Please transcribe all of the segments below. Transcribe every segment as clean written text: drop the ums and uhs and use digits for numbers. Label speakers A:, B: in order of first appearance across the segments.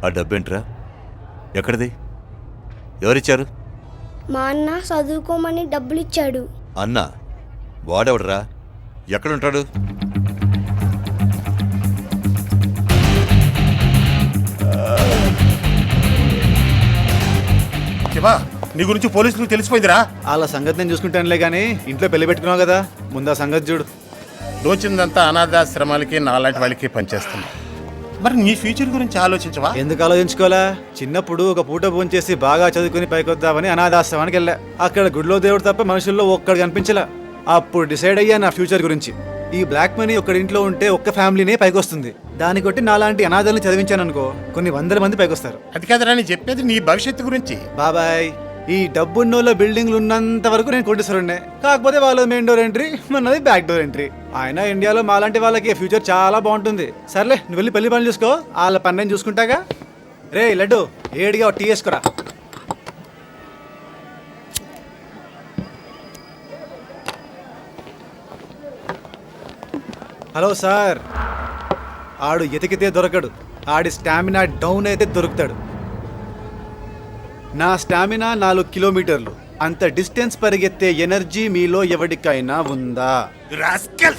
A: ఆ డబ్బేంట్రా? ఎక్కడిది? ఎవరిచ్చారు?
B: మా అన్న చదువుకోమని డబ్బులు ఇచ్చాడు.
A: అన్న? వాడెవడరా? ఎక్కడుంటాడు?
C: శివా, నీ గురించి పోలీసులకు తెలిసిపోయిందిరా.
D: వాళ్ళ సంగతి నేను చూసుకుంటానులే కానీ ఇంట్లో పెళ్లి పెట్టుకున్నావు కదా, ముందు ఆ సంగతి చూడు.
C: దోచిందంతా అనాథాశ్రమాలకి నాలాంటి వాళ్ళకి పనిచేస్తున్నా. మరి నీ ఫ్యూచర్ గురించి ఆలోచించవా?
D: ఎందుకు ఆలోచించుకోవాలా? చిన్నప్పుడు ఒక పూట భోంచేసి బాగా చదువుకుని పైకొద్దామని అనాథాశ్రమానికి వెళ్ళా. అక్కడ గుడిలో దేవుడు తప్ప మనుషుల్లో ఒక్కడు కనిపించలా. అప్పుడు డిసైడ్ అయ్యా నా ఫ్యూచర్ గురించి. ఈ బ్లాక్ మనీ ఒక్కడి ఇంట్లో ఉంటే ఒక్క ఫ్యామిలీనే పైకొస్తుంది. దాన్ని కొట్టి నాలాంటి అనాథల్ని చదివించాను అనుకో, కొన్ని వందల మంది పైకొస్తారు.
C: అది కదరా నేను చెప్పేది, నీ భవిష్యత్తు గురించి.
D: బాబాయ్, ఈ డబ్బున్నోళ్ళ బిల్డింగ్లు ఉన్నంత వరకు నేను కోటీశ్వరుణ్ణే. కాకపోతే వాళ్ళది మెయిన్ డోర్ ఎంట్రీ, మనది బ్యాక్ డోర్ ఎంట్రీ. ఆయన ఇండియాలో మాలాంటి వాళ్ళకి ఫ్యూచర్ చాలా బాగుంటుంది. సర్లే, నువ్వు వెళ్ళి పెళ్లి పని చూసుకో, వాళ్ళ పని నేను చూసుకుంటాగా. రే లడ్డు, ఏడిగా టీ వేసుకోరా. Hello sir. ఆడు ఎతికితే దొరకడు, ఆడి స్టామినా డౌన్ అయితే దొరుకుతాడు. నా స్టామినా 4 కిలోమీటర్లు. అంత డిస్టెన్స్ పరిగెత్తే ఎనర్జీ మీలో ఎవరికైనా ఉందా?
C: రాస్కల్!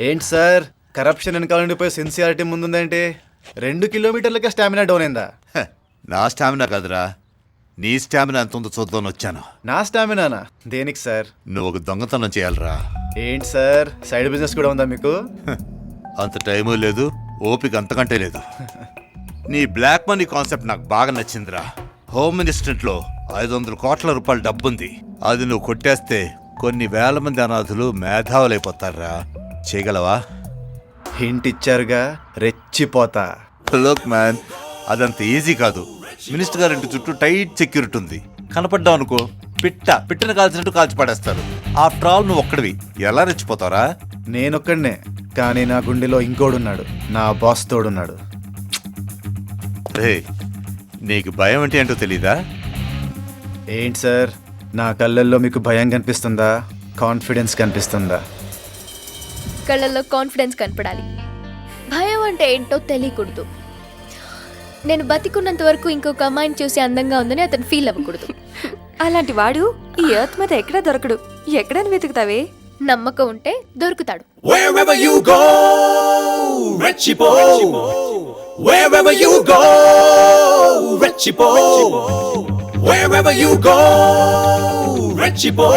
D: ఏంటి సార్, కరప్షన్ వెనకాలండి పోయి సిన్సియారిటీ ముందుందేంటి? 2 కిలోమీటర్లకే స్టామినా డౌన్ అయిందా?
A: నా స్టామినా కాదురా, నీ స్టామినా ఎంత ఉందో చూద్దామని వచ్చాను.
D: నా స్టామినానా? దేనికి సార్?
A: నువ్వు ఒక దొంగతనం చేయాలరా.
D: ఏంటి సార్, సైడ్ బిజినెస్ కూడా ఉందా మీకు?
A: అంత టైము లేదు, ఓపిక అంతకంటే లేదు. నీ బ్లాక్ మనీ కాన్సెప్ట్ నాకు బాగా నచ్చిందిరా. హోమ్ మినిస్ట్రీలో 500 కోట్ల రూపాయల డబ్బుంది. అది నువ్వు కొట్టేస్తే కొన్ని వేల మంది అనాథులు మేధావులైపోతారా. చేయగలవా?
D: హింట్ ఇచ్చారుగా, రెచ్చిపోతా.
A: లుక్ మ్యాన్, అదంత ఈజీ కాదు. మినిస్టర్ గారింటి చుట్టూ టైట్ సెక్యూరిటీ ఉంది. కనపడ్డావు అనుకో, పిట్టను కాల్చినట్టు కాల్చి పడేస్తారు. ఆఫ్టర్ ఆల్ నువ్వు ఒక్కడివి, ఎలా రెచ్చిపోతావురా?
D: నేనొక్కడనే, కానీ నా గుండెలో ఇంకోడున్నాడు, నా బాస్ తోడున్నాడు.
A: రే, నీకు భయం అంటే ఏంటో తెలీదా?
D: ఏంటి సార్, నా కళ్ళల్లో మీకు భయం కనిపిస్తుందా, కాన్ఫిడెన్స్ కనిపిస్తుందా?
E: కళ్ళల్లో కాన్ఫిడెన్స్ కనపడాలి, భయం అంటే ఏంటో తెలియకూడదు. నేను బతికున్నంత వరకు ఇంకొక అమ్మాయిని చూసి అందంగా ఉందని అతను ఫీల్ అవ్వకూడదు.
F: అలాంటి వాడు ఈ ఎర్త్ మీద ఎక్కడ దొరకడు. ఎక్కడని వెతుకుతావే?
E: నమ్మకం ఉంటే దొరుకుతాడు.
G: Wherever you go, Rechipo. Wherever you go, Rechipo. Wherever you go, Rechipo.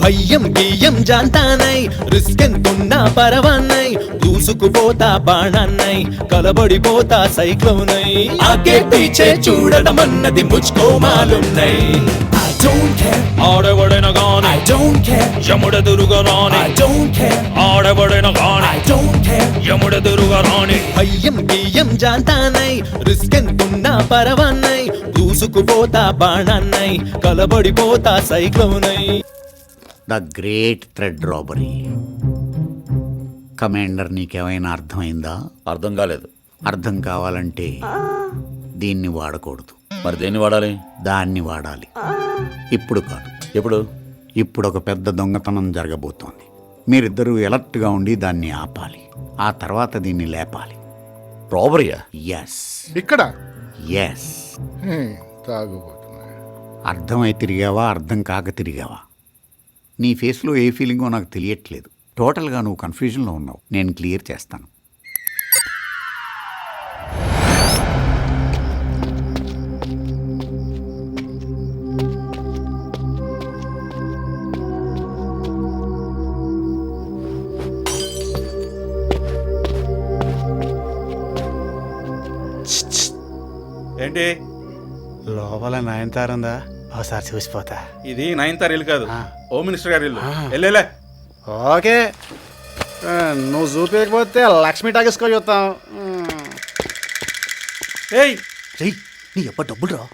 G: భయం బియ్యం జాంతానై, రిస్క్ ఎంతున్నా పరవాన్నై, దూసుకుపోతా బాణాన్నై, కలబడిపోతా సైక్లోనై, ఆగే పీచే చూడడం అన్నది ముజ్కో మాలున్నై. I don't care, ఆడబడిన గాని I don't care, యముడెదురుగా రాని I don't care, ఆడబడిన గాని I don't care, యముడెదురుగా రాని. భయం బియ్యం జాంతానై, రిస్క్ ఎంతున్నా పరవాన్నై, దూసుకుపోతా బాణాన్నై, కలబడిపోతా సైక్లోనై.
H: The great thread robbery. Commander, నీకేమైనా అర్థమైందా?
I: అర్థం కాలేదు.
H: అర్థం కావాలంటే దీన్ని వాడకూడదు.
I: మరి దేన్ని వాడాలి?
H: దాన్ని వాడాలి. ఇప్పుడు కాదు.
I: ఎప్పుడు?
H: ఇప్పుడు ఒక పెద్ద దొంగతనం జరగబోతోంది. మీరిద్దరూ ఎలర్ట్గా ఉండి దాన్ని ఆపాలి. ఆ తర్వాత దీన్ని లేపాలి.
I: రాబరీయా?
H: ఎస్.
C: ఇక్కడ
H: ఎస్. అర్థమై తిరిగావా, అర్థం కాక తిరిగావా? నీ ఫేస్లో ఏ ఫీలింగో నాకు తెలియట్లేదు. టోటల్గా నువ్వు కన్ఫ్యూజన్లో ఉన్నావు. నేను క్లియర్ చేస్తాను.
D: ఏంటి లోపల నయనతారుందా ఒకసారి చూసిపోతా.
C: ఇది 9th ఇల్లు కాదు, హోమ్ మినిస్టర్ గారి ఇల్లు. వెళ్ళేలే.
D: ఓకే, నువ్వు చూపించకపోతే లక్ష్మీ టాకీస్కో చూస్తాం.
C: ఏయ్
H: నీ ఎప్ప డబ్బులు రా.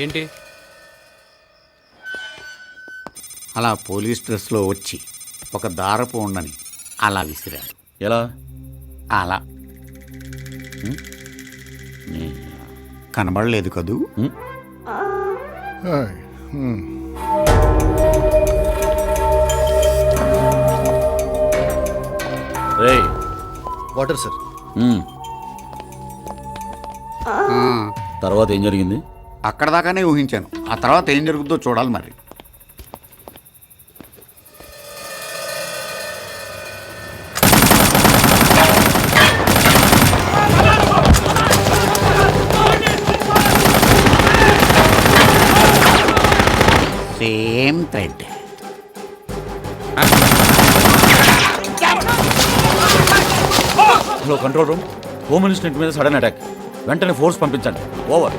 J: ఏంటి?
H: అలా పోలీస్ డ్రెస్లో వచ్చి ఒక దారపు ఉండని అలా విసిరాడు.
I: ఎలా?
H: అలా కనబడలేదు కదూ.
I: రేయ్,
D: వాటర్ సార్.
I: తర్వాత ఏం జరిగింది?
H: అక్కడ దాకానే ఊహించాను, ఆ తర్వాత ఏం జరుగుతుందో చూడాలి మరి. Same thread.
I: Hello control room, home minister ఇంటి మీద సడన్ అటాక్. వెంటనే ఫోర్స్ పంపించండి. ఓవర్.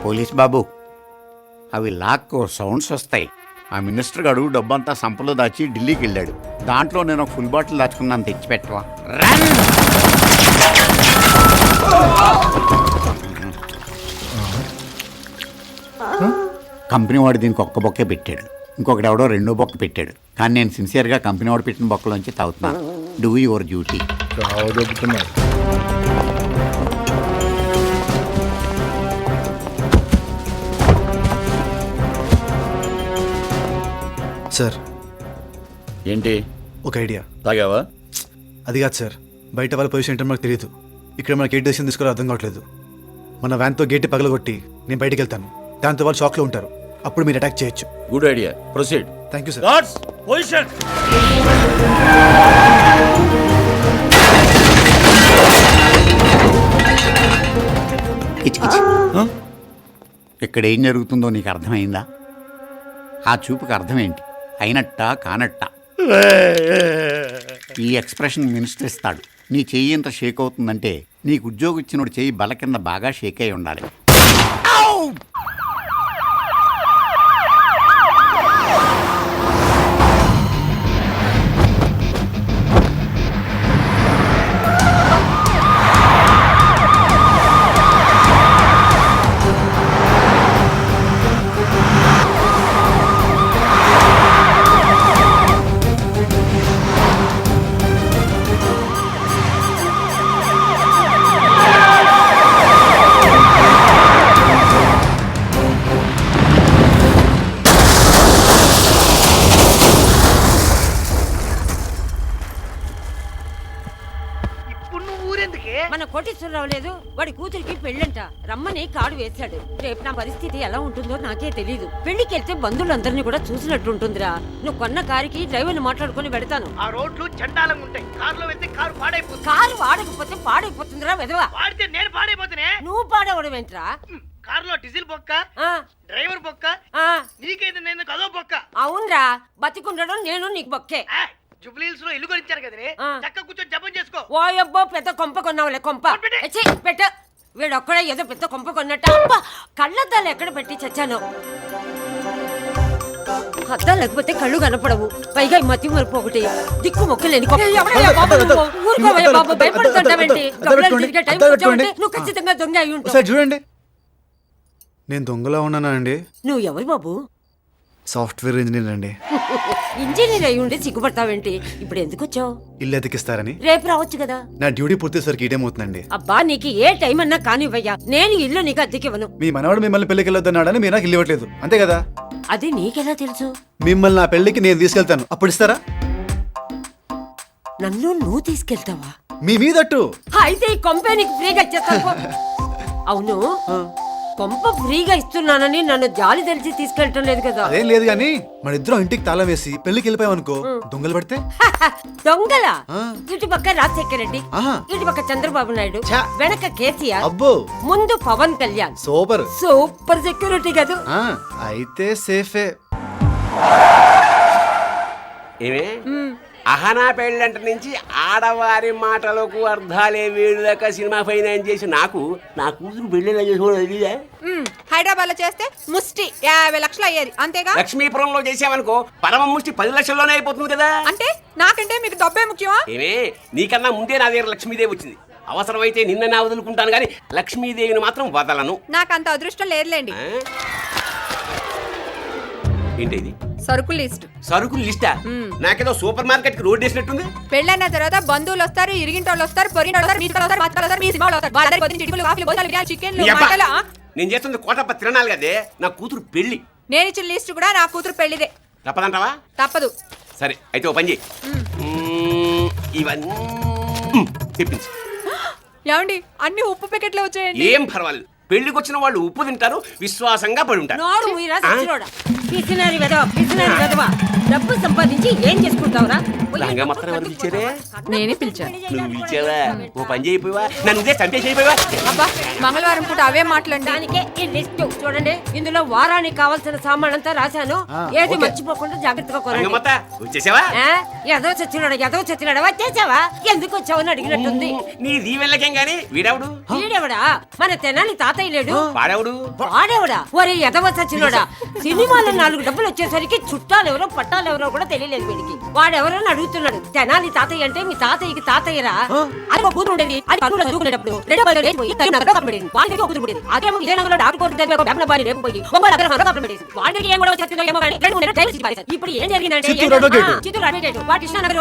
H: పోలీస్ బాబు, అవి లాక్కో సౌండ్స్ వస్తాయి. ఆ మినిస్టర్ గారు డబ్బంతా సంపలో దాచి ఢిల్లీకి వెళ్ళాడు. దాంట్లో నేను ఒక ఫుల్ బాటిల్ దాచుకున్నాను, తెచ్చిపెట్టవా? కంపెనీ వాడు దీనికి ఒక్క బొక్కే పెట్టాడు, ఇంకొకటి ఎవడో రెండో బొక్క పెట్టాడు. కానీ నేను సిన్సియర్గా కంపెనీ వాడు పెట్టిన బొక్కలోంచి తాగుతున్నాను. Do your duty.
D: సార్
I: ఏంటి?
D: ఒక ఐడియా.
I: తాగావా?
D: అది కాదు సార్, బయట వాళ్ళ పొజిషన్ ఏంటో మనకు తెలియదు. ఇక్కడ మనకి ఏ డెసిషన్ తీసుకోవాలో అర్థం కావట్లేదు. మన వ్యాన్తో గేట్ పగలగొట్టి నేను బయటికి వెళ్తాను, దాంతో వాళ్ళు షాక్లో ఉంటారు. అప్పుడు మీరు అటాక్ చేయొచ్చు.
I: Good idea, proceed.
D: Thank you sir.
I: Guards position.
H: ఇక్కడ ఏం జరుగుతుందో నీకు అర్థమైందా? ఆ చూపుకి అర్థం ఏంటి? అయినట్ట కానట్ట. ఈ ఎక్స్ప్రెషన్ మినిస్టర్ ఇస్తాడు. నీ చెయ్యి ఎంత షేక్ అవుతుందంటే నీకు ఉద్యోగం ఇచ్చినోడు చెయ్యి బల కింద బాగా షేక్ అయి ఉండాలి.
K: మన కోటేశ్వరరావు లేదు, వాడి కూతురికి పెళ్ళంట. రమ్మని కాడు వేశాడు. రేపు నా పరిస్థితి ఎలా ఉంటుందో నాకే తెలీదు. పెళ్లికి వెళ్తే బంధువులందరినీ కూడా చూసినట్టు ఉంటుందిరా. నువ్వు కొన్న కారుకి డ్రైవర్ని మాట్లాడుకుని పెడతాను.
L: ఆ రోడ్లు చండాలంగా ఉంటాయి. కారులో వెళ్తే కారు పాడైపోతుంది.
K: కారు వాడకపోతే పాడైపోతుందిరా వెదవా.
L: వాడితే నేను పాడైపోతున్నా.
K: నువ్వు పాడవడం ఏంట్రా?
L: కారులో డీజిల్ బొక్క, డ్రైవర్ బొక్క, నీకైతే నేను కదో బొక్క.
K: అవునరా, బతికుండడం నేను నీకు బొక్కే.
L: జుబ్లీహిల్స్ లో ఇల్లు కొనిచ్చారు కదనే, చక్క కూర్చొని జపం చేసుకో.
K: ఓ అబ్బో, పెద్ద కొంప కొన్నావులే కొంప. పెట్ట వీడొక్కడే ఏదో పెద్ద కొంప కొన్నట్ట. అబ్బా, కళ్ళద్దాలు ఎక్కడ పెట్టి చచ్చాను. అద్దాలు లేకపోతే కళ్ళు కనపడవు. పైగా ఈ మతి మరుపు ఒకటి. దిక్కు మొక్కలేని ఊరుకోవయ్యా బాబు, భయపడుతుంటావేంటి? నువ్వు ఖచ్చితంగా దొంగ అయి ఉంటావు.
D: చూడండి, నేను దొంగలా ఉన్నానా అండి?
K: నువ్వు ఎవరు బాబు?
D: సాఫ్ట్వేర్ ఇంజనీర్ అండి.
K: ఇంజనీర్ అయి ఉండి సిగ్గుపడతావేంటి? ఇప్పుడు ఎందుకు వచ్చావు?
D: ఇల్లు ఎతికిస్తారని.
K: రేపు రావచ్చు కదా.
D: నా డ్యూటీ పూర్తేసరికి ఈ టైం అవుతుందండి.
K: అబ్బా నీకు ఏ టైం అన్నా కానివ్వయ్యా, నేను ఇల్లు నీకు అద్దెకివ్వను.
D: మీ మనవాడు మిమ్మల్ని పెళ్లికి వెళ్ళొద్దన్నాడని మీరు నాకు ఇల్లు ఇవ్వట్లేదు, అంతే కదా?
K: అది నీకెలా తెలుసు?
D: మిమ్మల్ని నా పెళ్లికి నేను తీసుకెళ్తాను, అప్పుడు ఇస్తారా?
K: నన్ను నువ్వు తీసుకెళ్తావా?
D: మీ మీదట్టు.
K: అయితే ఈ కొంపే నీకు ఫ్రీగా ఇచ్చేస్తాను. అవును, కొంప ఫ్రీగా ఇస్తున్నానని నన్ను జాలి తెలిసి తీసుకెళ్ళటం లేదు కదా?
D: అదేం లేదు కానీ మన ఇద్దరం ఇంటికి తాళం వేసి పెళ్లికి వెళ్ళిపోయాం అనుకో, దొంగలు పడితే?
K: దొంగలా? ఇటు పక్క రాజశేఖర రెడ్డి,
D: ఆహా.
K: ఇటు పక్క చంద్రబాబు నాయుడు,
D: ఛ.
K: వెనక కేసీఆర్,
D: అబ్బో
K: ముందు Pawan Kalyan.
D: Super.
K: Super security కదా.
D: అయితే సేఫే.
J: ఏమే అహనా పెళ్ళంట నుంచి ఆడవారి మాటలకు అర్థాలే వీళ్ళక సినిమా ఫైనాన్స్ చేసి నాకు నా కూతురు పెళ్ళిలా చేసుకోవడం.
F: హైదరాబాద్ లో చేస్తే ముష్టి 50 లక్షలు అయ్యేది, అంతేగా?
J: లక్ష్మీపురంలో చేసామనుకో పరమ ముష్టి 10 లక్షల్లోనే అయిపోతుంది కదా.
F: అంటే నాకంటే మీకు డబ్బే ముఖ్యమా?
J: ఏమే నీకన్నా ముందే నా దగ్గర లక్ష్మీదేవి వచ్చింది. అవసరమైతే నిన్న నా వదులుకుంటాను కానీ లక్ష్మీదేవిని మాత్రం వదలను.
F: నాకు అంత అదృష్టం లేదులేండి.
J: ఏంటి ఇది?
F: సరుకు లిస్ట్.
J: సరుకులు లిస్టా? నాకేదో సూపర్ మార్కెట్ కి రోడ్ వేసినట్టుంది.
F: పెళ్ళైన తర్వాత బంధువులు వస్తారు, ఇరిగింటోళ్ళు వస్తారు, పొరిగింటోళ్ళు వస్తారు, మీతో వస్తారు, మాతో వస్తారు, మీ సినిమాలో వస్తారు. వాళ్ళందరికీ పొద్దున్న చిటికలు, కాఫీలు, భోజనాలు, బిర్యానీ, చికెన్లు, మటన్లు.
J: నేను చేస్తుంది కోటప్ప తిరణాలు కదే, నా కూతురు పెళ్లి.
F: నేను ఇచ్చిన లిస్ట్ కూడా నా కూతురు పెళ్లిదే.
J: తప్పదంటావా?
F: తప్పదు.
J: సరే అయితే ఓ పని చేయి, ఇవన్నీ తెప్పించు.
F: ఏమండి అన్ని ఉప్పు ప్యాకెట్లే వచ్చాయండి.
J: ఏం పర్వాలేదు, పెళ్లికి వచ్చిన వాళ్ళు ఉప్పు తింటారు, విశ్వాసంగా పడి ఉంటారు.
K: నోరు మూయరా సచ్చినోడా. పిసినారి వెధవ, పిసినారి వెధవ. డబ్బు సంపాదించి ఏం చేసుకుంటావురా?
J: లంగా మొత్తం ఎవరు పిలిచారే?
F: నేనే పిలిచాను.
J: నువ్వు పిలిచావా? ఓ పని చేయిపోవా, నన్ను ఇదే చంపేసి అయిపోయావా?
F: అబ్బా మంగళవారం పూట అవే మాట్లాడండి.
K: దానికే ఈ లిస్ట్ చూడండి. ఇందులో వారానికి కావాల్సిన సామాన్ అంతా రాశాను. ఏది మర్చిపోకుండా జాగ్రత్తగా కొనండి.
J: వచ్చేసావా?
K: ఎదవ చచ్చినాడా వచ్చేసావా? ఎందుకు వచ్చావని అడిగినట్టుంది.
J: నీ దీవెళ్ళకేం గాని వీడెవడు?
K: వీడెవడా? మన తెనాలి తాతయ్య లేడు.
J: వాడెవడు?
K: వాడెవడా? ఒరే ఎదవ చచ్చినోడా. సినిమాలో 4 డబ్బులు వచ్చేసరికి చుట్టాలెవరో పట్టాలెవరో కూడా తెలియలేదు వీడికి. వాడెవరో అడుగుతున్నాడు. తెనాలి తాతయ్య అంటే మీ తాతయ్యకి తాతయ్యరా? అది ఒక కూతురు ఉండేది. అది కడుపులో చదువుకునేటప్పుడు రెండో బయలు లేచిపోయి నగరం కప్పబడింది. వాడికి ఒక కూతురు ఉండేది. అదేమో విజయనగరంలో డాక్టర్ కోర్టు దగ్గర డబ్బుల బారి లేకపోయి ఒంగోలు నగరం కప్పబడేది. వాడికి ఏం కూడా వచ్చిందో ఏమో కానీ 2 నెలలు టైం ఇచ్చి. ఇప్పుడు ఏం జరిగిందంటే చిత్తూరు అడ్వకేట్ వాడు కృష్ణానగర్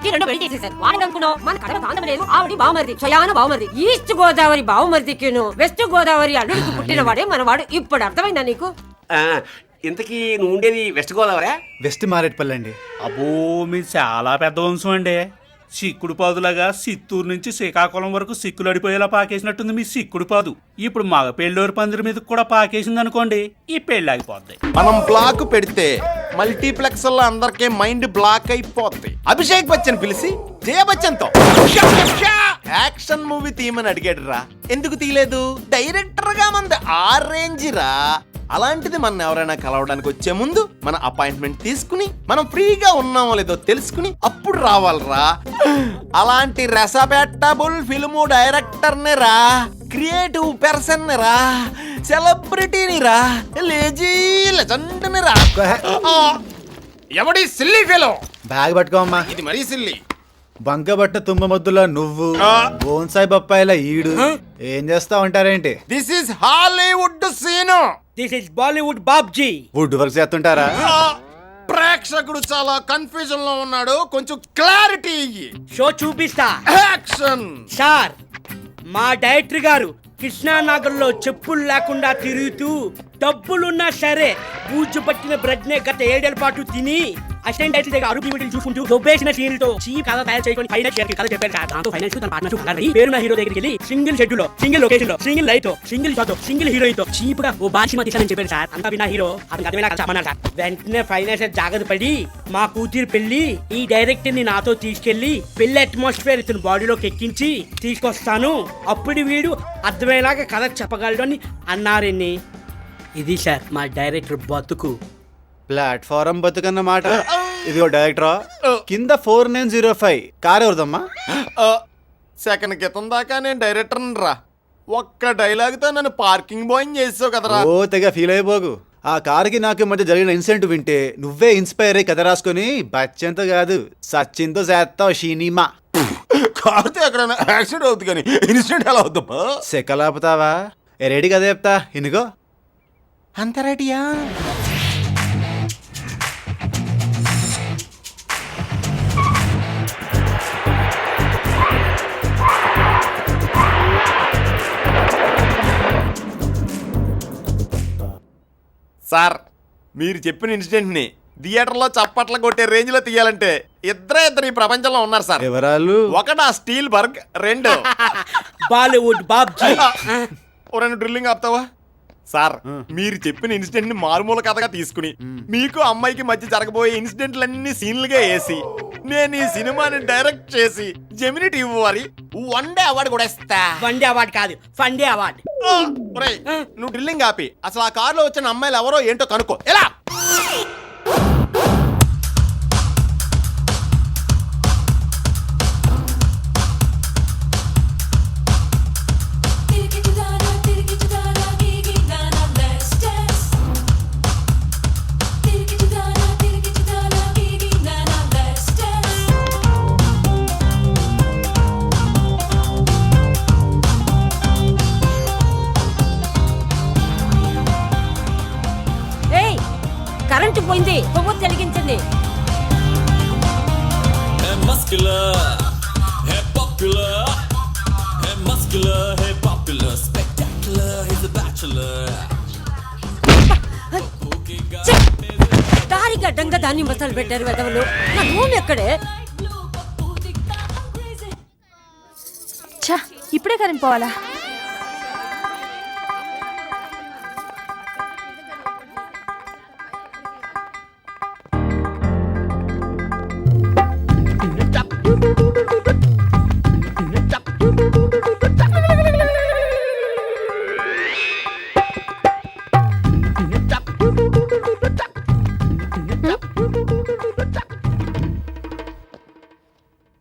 K: ఈ 2 పెళ్లి చేసేసారు. వాడిని అనుకున్నావు మన కడప కాంతం లేదు. ఆవిడ బావమరిది, స్వయాన బావమరిది. ఈస్ట్ గోదావరి బావమరిదికిను వెస్ట్ గోదావరి అల్లుడికి పుట్టిన వాడే మనవాడు. ఇప్పుడు అర్థమైందా నీకు?
J: ఇంతకీ నువ్వు ఉండేది వెస్ట్ గోదావరా?
D: వెస్ట్ మారేట్పల్లి అండి.
L: అబ్బో మీ చాలా పెద్ద వంశం అండి. సిక్కుడు పాదులాగా చిత్తూరు నుంచి శ్రీకాకుళం వరకు సిక్కులు అడిపోయేలా పాకేసినట్టుంది మీ సిక్కుడు పాదు. ఇప్పుడు మగ పెళ్ళోరు పందిరి మీద కూడా పాకేసింది అనుకోండి, ఈ పెళ్లి ఆగిపోద్ది.
C: మనం బ్లాక్ పెడితే మల్టీప్లెక్స్ లో అందరికీ మైండ్ బ్లాక్ అయిపోద్ది. అభిషేక్ బచ్చన్ పిలిచి జయ బచ్చన్ తో యాక్షన్ మూవీ తీయమని అడిగాడు రా. ఎందుకు తీయలేదు? డైరెక్టర్ గా మంది ఆ రేంజ్ రా. అలాంటిది మన ఎవరైనా కలవడానికి వచ్చే ముందు మన అపాయింట్మెంట్ తీసుకుని మనం ఫ్రీగా ఉన్నామో లేదో తెలుసుకుని అప్పుడు రావాలరా. అలాంటి రెసపెట్టబుల్ ఫిల్ము డైరెక్టర్ని రా, క్రియేటివ్ పర్సన్ రా, సెలబ్రిటీని రా, లేజీ లెజెండ్ని రా. ఎవడి సిల్లీ ఫెలో?
D: బ్యాగ్ పట్టుకోమ్మా.
C: ఇది మరీ సిల్లీ.
D: బంకబట్ట తుమ్మ మొద్దులా నువ్వు, బోన్సాయి బొప్పాయిలా ఈడు. ఏం చేస్తా ఉంటారేంటి?
C: This is Hollywood scene.
L: This is Bollywood Babji.
D: Wood work చేస్తుంటారా?
C: ప్రేక్షకుడు చాలా కన్ఫ్యూజన్ లో ఉన్నాడు, కొంచెం క్లారిటీ ఇయ్యి.
L: షో చూపిస్తా.
C: యాక్షన్.
L: సార్, మా డైరెక్టర్ గారు కృష్ణానగర్లో చెప్పులు లేకుండా తిరుగుతూ డబ్బులున్నా సరే బూజు పట్టిన బ్రెడ్ నే గత 7 ఏళ్ల పాటు తిని అసిస్టెంట్ డైరెక్టర్ దగ్గర అరుపు వీడియోలు చూసుకుంటూ దొబ్బేసిన సీన్లతో చీప్ కథ తయారు చేసుకొని ఫైనాన్స్ షేర్ కథ చెప్పారు సార్. దాంతో ఫైనాన్స్ తన పార్ట్నర్ పేరున్న హీరో దగ్గరికి వెళ్ళి సింగిల్ షెడ్యూల్ లో, సింగిల్ లొకేషన్ లో, సింగిల్ లైట్ తో, సింగిల్ షాట్ తో, సింగిల్ హీరోయిన్ తో చీప్ గా ఓ బాషిమా తీసానని చెప్పారు సార్. అంతా విన్న హీరో అతనికి అర్థమైనా చెప్పమన్నారు సార్. వెంటనే ఫైనాన్స్ జాగ్రత్త పడి మా కూతురు పెళ్లి ఈ డైరెక్టర్ ని నాతో తీసుకెళ్లి పెళ్లి అట్మాస్ఫియర్ ఇతని బాడీలోకి ఎక్కించి తీసుకొస్తాను, అప్పుడు వీడు అర్థమయ్యేలాగా కథ చెప్పగలడు అని అన్నారని. ఇది సార్ మా డైరెక్టర్ బతుకు.
D: ప్లాట్ఫారం బతుకన్నమాట. ఇదిగో డైరెక్టరా, కింద 4905 కార్ ఎవరిదమ్మా?
C: సెకండ్ క్రితం దాకా నేను డైరెక్టర్ రా. ఒక్క డైలాగ్ తో నన్ను పార్కింగ్ బాయ్ చేసావు కదరా.
D: ఓ తెగ ఫీల్ అయిపోకు. ఆ కార్కి నాకు మధ్య జరిగిన ఇన్సిడెంట్ వింటే నువ్వే ఇన్స్పైర్ అయ్యి కథ రాసుకొని బచ్చంతో కాదు సచిన్తో చేస్తావు సినిమా.
C: కారుతో ఎక్కడైనా యాక్సిడెంట్ అవుతుంది కానీ ఇన్సిడెంట్ ఎలా అవుతుందా?
D: సెకలాపుతావా? రెడీ కదా చెప్తా ఇనుగో.
C: అంత రెడీయా? సార్ మీరు చెప్పిన ఇన్సిడెంట్ని థియేటర్లో చప్పట్లు కొట్టే రేంజ్లో తీయాలంటే ఇద్దరు ఈ ప్రపంచంలో ఉన్నారు సార్.
D: ఎవరాలు?
C: ఒకటి ఆ స్టీల్ బర్గ్, రెండు
L: బాలీవుడ్ బాబ్జీ.
C: ఓ రెండు డ్రిల్లింగ్ ఆపుతావా సార్? మీరు చెప్పిన ఇన్సిడెంట్ ని మారుమూల కథగా తీసుకుని మీకు అమ్మాయికి మధ్య జరగబోయే ఇన్సిడెంట్లన్నీ సీన్లుగా వేసి నేను ఈ సినిమాని డైరెక్ట్ చేసి జెమిని టీవీ వారి 1 డే అవార్డు కూడా ఇస్తా.
L: వన్ డే అవార్డు కాదు, ఫన్ డే అవార్డు.
C: ఒరేయ్, నువ్వు డ్రిల్లింగ్ ఆపి అసలు ఆ కారులో వచ్చిన అమ్మాయిలు ఎవరో ఏంటో కనుక్కో. ఎలా?
K: ఏయ్ కరెంటు పోయింది, కొవ్వొత్తి వెలిగించండి. ఛే! దారికి అడ్డంగా దాన్ని మసాలు పెట్టారు వెదవలు. నా రూమ్ ఎక్కడే?
F: ఇప్పుడే కరెంట్ పోవాలా?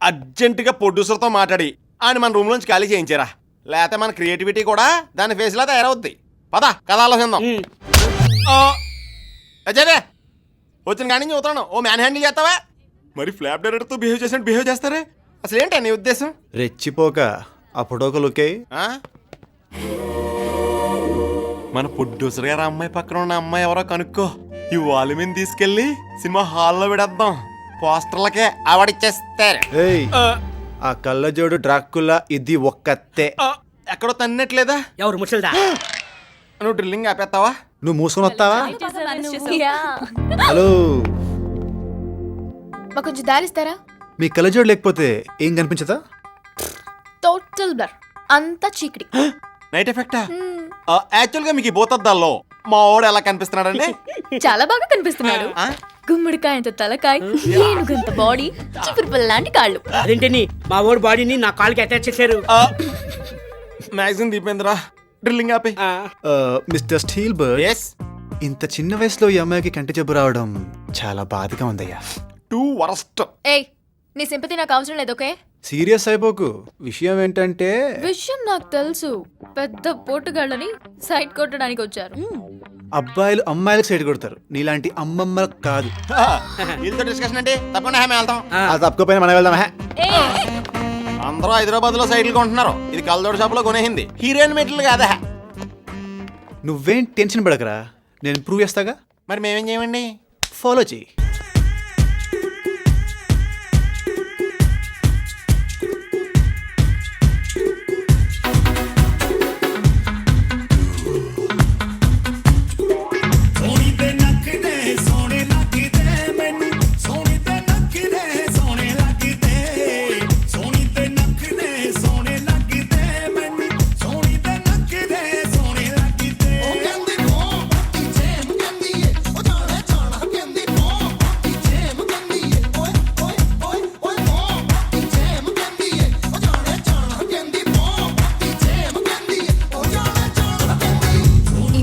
C: అర్జెంటుగా ప్రొడ్యూసర్తో మాట్లాడి ఆయన మన రూమ్ నుంచి ఖాళీ చేయించారా, లేకపోతే మన క్రియేటివిటీ కూడా దాని ఫేస్లా తయారవుద్ది. పద కథ ఆలోచిద్దాం. అజయ్ వచ్చిన కానీ చూస్తాను. ఓ మ్యాన్ హ్యాండిల్ చేస్తావా? మరి ఫ్లాప్ డైరెక్టర్తో బిహేవ్ చేసినట్టు బిహేవ్ చేస్తారే, అసలు ఏంటి నీ ఉద్దేశం?
D: రెచ్చిపోక అప్పుడు ఒక లుకే.
C: మన ప్రొడ్యూసర్ గారు అమ్మాయి పక్కన ఉన్న అమ్మాయి ఎవరో కనుక్కో. ఈ వాల్యూమిని తీసుకెళ్లి సినిమా హాల్లో విడేద్దాం. పోస్టర్లకే ఆవిడిచ్చేస్తారు.
D: ఆ కళ్ళజోడు డ్రాకులా ఇది ఒక్కతే.
C: ఎక్కడో తన్నట్లేదా?
L: ఎవరు ముసల్దా?
C: నువ్వు డ్రిల్లింగ్ ఆపేస్తావా?
D: నువ్వు మూసుకొని వస్తావా? హలో,
E: మాకు కొంచెం దారిస్తారా?
D: మీ కళ్ళజోడు లేకపోతే ఏం కనిపించదా?
E: టోటల్ బ్లర్, అంతా చీకటి.
C: నైట్ ఎఫెక్టా? యాక్చువల్ గా మీకు ఈ భూతద్దాల్లో మా వాడు ఎలా కనిపిస్తున్నాడండి?
E: చాలా బాగా కనిపిస్తున్నాడు. గుమ్మడికాయంత తలకాయ, ఏనుగంత బాడీ, చిపురు లాంటి కాళ్ళు.
L: అదేంటని మా ఓడి బాడీని నా కాళ్ళకి అటాచ్ చేశారు.
C: మ్యాగజైన్ దీపేంద్ర డ్రిల్లింగ్ ఆపి.
D: మిస్టర్ స్టీల్ బర్డ్, ఇంత చిన్న వయసులో ఈ అమ్మాయికి కంటి జబ్బు రావడం చాలా బాధగా ఉందయ్యా.
C: Two worst.
E: ఏయ్, నీ సింపతి నాకు అవసరం లేదు, ఓకే?
D: సీరియస్ అయిపోకు. విషయం ఏంటంటే,
E: విషయం నాకు తెలుసు. పెద్ద పోటుగాళ్ళని సైడ్ కొట్టడానికి వచ్చారు.
D: అబ్బాయిలు అమ్మాయిలకు సైడ్ కొడతారు, నీలాంటి అమ్మమ్మలకు కాదు.
C: వీళ్ళతో డిస్కషన్ అంటే తప్పకుండా మేము వెళ్తాం.
D: అది తప్పుకోపోయినా మనం వెళ్దాం.
C: అందరూ హైదరాబాద్ లో సైడ్లు కొంటున్నారు. ఇది కల్దోడు షాప్ లో కొనేసింది. హీరోయిన్ మెట్లు కాదా?
D: నువ్వేం టెన్షన్ పడకరా, నేను ప్రూవ్ చేస్తాగా.
C: మరి మేమేం చేయమండి?
D: ఫాలో చెయ్యి.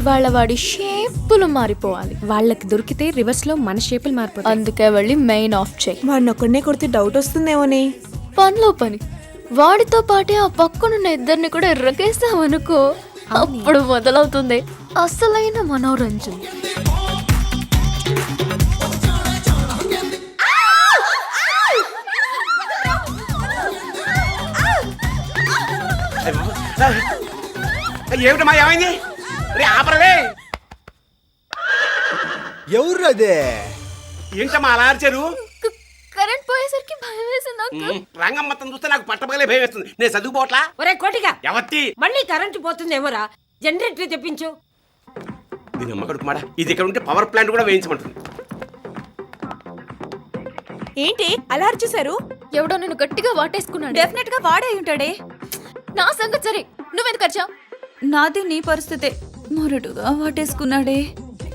E: వాళ్ళ వాడి షేపులు మారిపోవాలి.
F: వాళ్ళకి దొరికితే రివర్స్ లో మన షేపులు మారిపోతాయి.
E: అందుకే వెళ్ళి మెయిన్ ఆఫ్ చేయి.
F: వాడిని ఒక్కడనే కొడితే డౌట్ వస్తుందేమోని.
E: పనిలో పని వాడితో పాటే ఆ పక్కనున్న ఇద్దరిని కూడా ఎర్రకేస్తామనుకో, అప్పుడు మొదలవుతుంది అసలైన మనోరంజన్.
J: ఏమిటమ్మా, ఏమైంది?
D: ఎవరు అదే?
J: ఏంటమ్మా అలా అరిచారు?
E: కరెంట్ పోయేసరికి భయం వేసింది నాకు.
J: రంగం మొత్తం చూస్తే నాకు పట్టపగలే భయం వేస్తుంది. నేను చదువుకోవట్లా.
K: ఒరే కోటిగా,
J: ఎవత్తి
K: మళ్ళీ కరెంటు పోతుందేమోరా, జనరేటర్ తెప్పించు.
J: దీని అమ్మకడుకు మాడా ఇది ఇక్కడ ఉంటే పవర్ ప్లాంట్ కూడా వేయించమంటుంది.
F: ఏంటి అలా అరిచేశారు?
E: ఎవడో నిన్ను గట్టిగా వాటేసుకున్నాడు.
F: డెఫినెట్ గా వాడే ఉంటాడే.
E: నా సంగతి సరే, నువ్వెందుకు వచ్చావు?
F: నాది నీ పరిస్థితే. మొరటుగా వాటేసుకున్నాడే.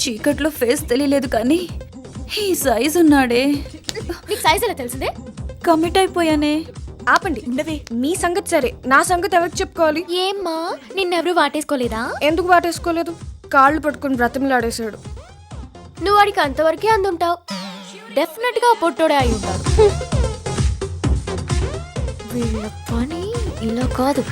F: చీకట్లో ఫేస్ తెలియలేదు కానీ ఈ సైజ్ ఉన్నాడే.
E: నీకు సైజ్ ఎలా తెలిసిందే?
F: కమిట్ అయిపోయానే.
B: ఆపండి, ఉండవే. మీ సంగతి సరే, నా సంగతి ఎవరికి చెప్పుకోవాలి?
E: ఏమ్మా నిన్నెవరూ వాటేసుకోలేదా?
B: ఎందుకు వాటేసుకోలేదు? కాళ్ళు పట్టుకుని బ్రతిమలాడేశాడు.
E: నువ్వు వాడికి అంతవరకే అందుంటావు. డెఫినెట్ గా పొట్టోడే అయి ఉంటాడు. వీళ్ళ పని ఇలా కాదు.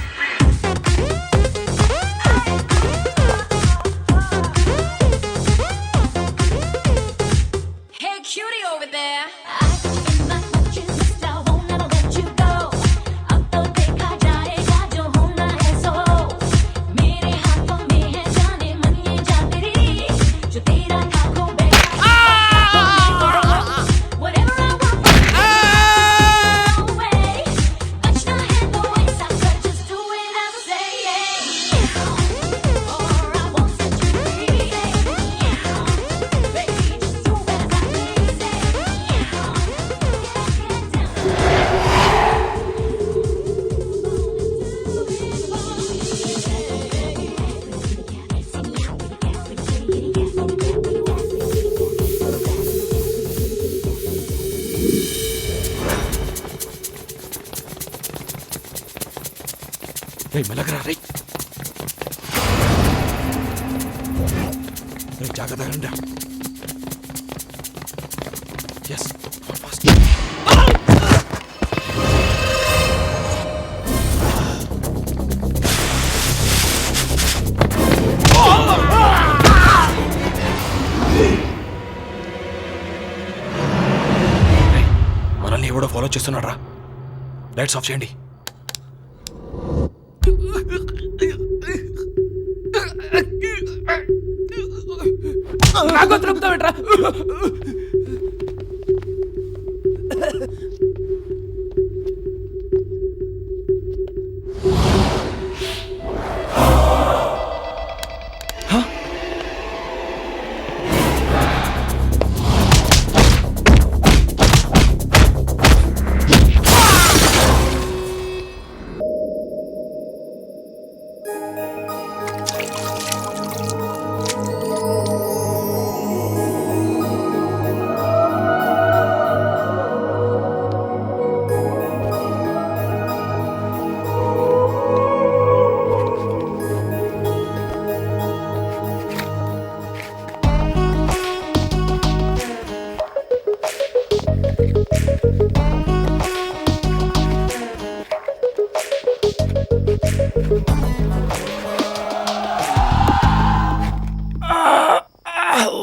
I: మెల్లగరా రే. జాగ్రత్తగా ఎస్ ఫాస్ట్. మనల్ని ఎవడో ఫాలో చేస్తున్నాడు రా. లైట్స్ ఆఫ్ చేయండి.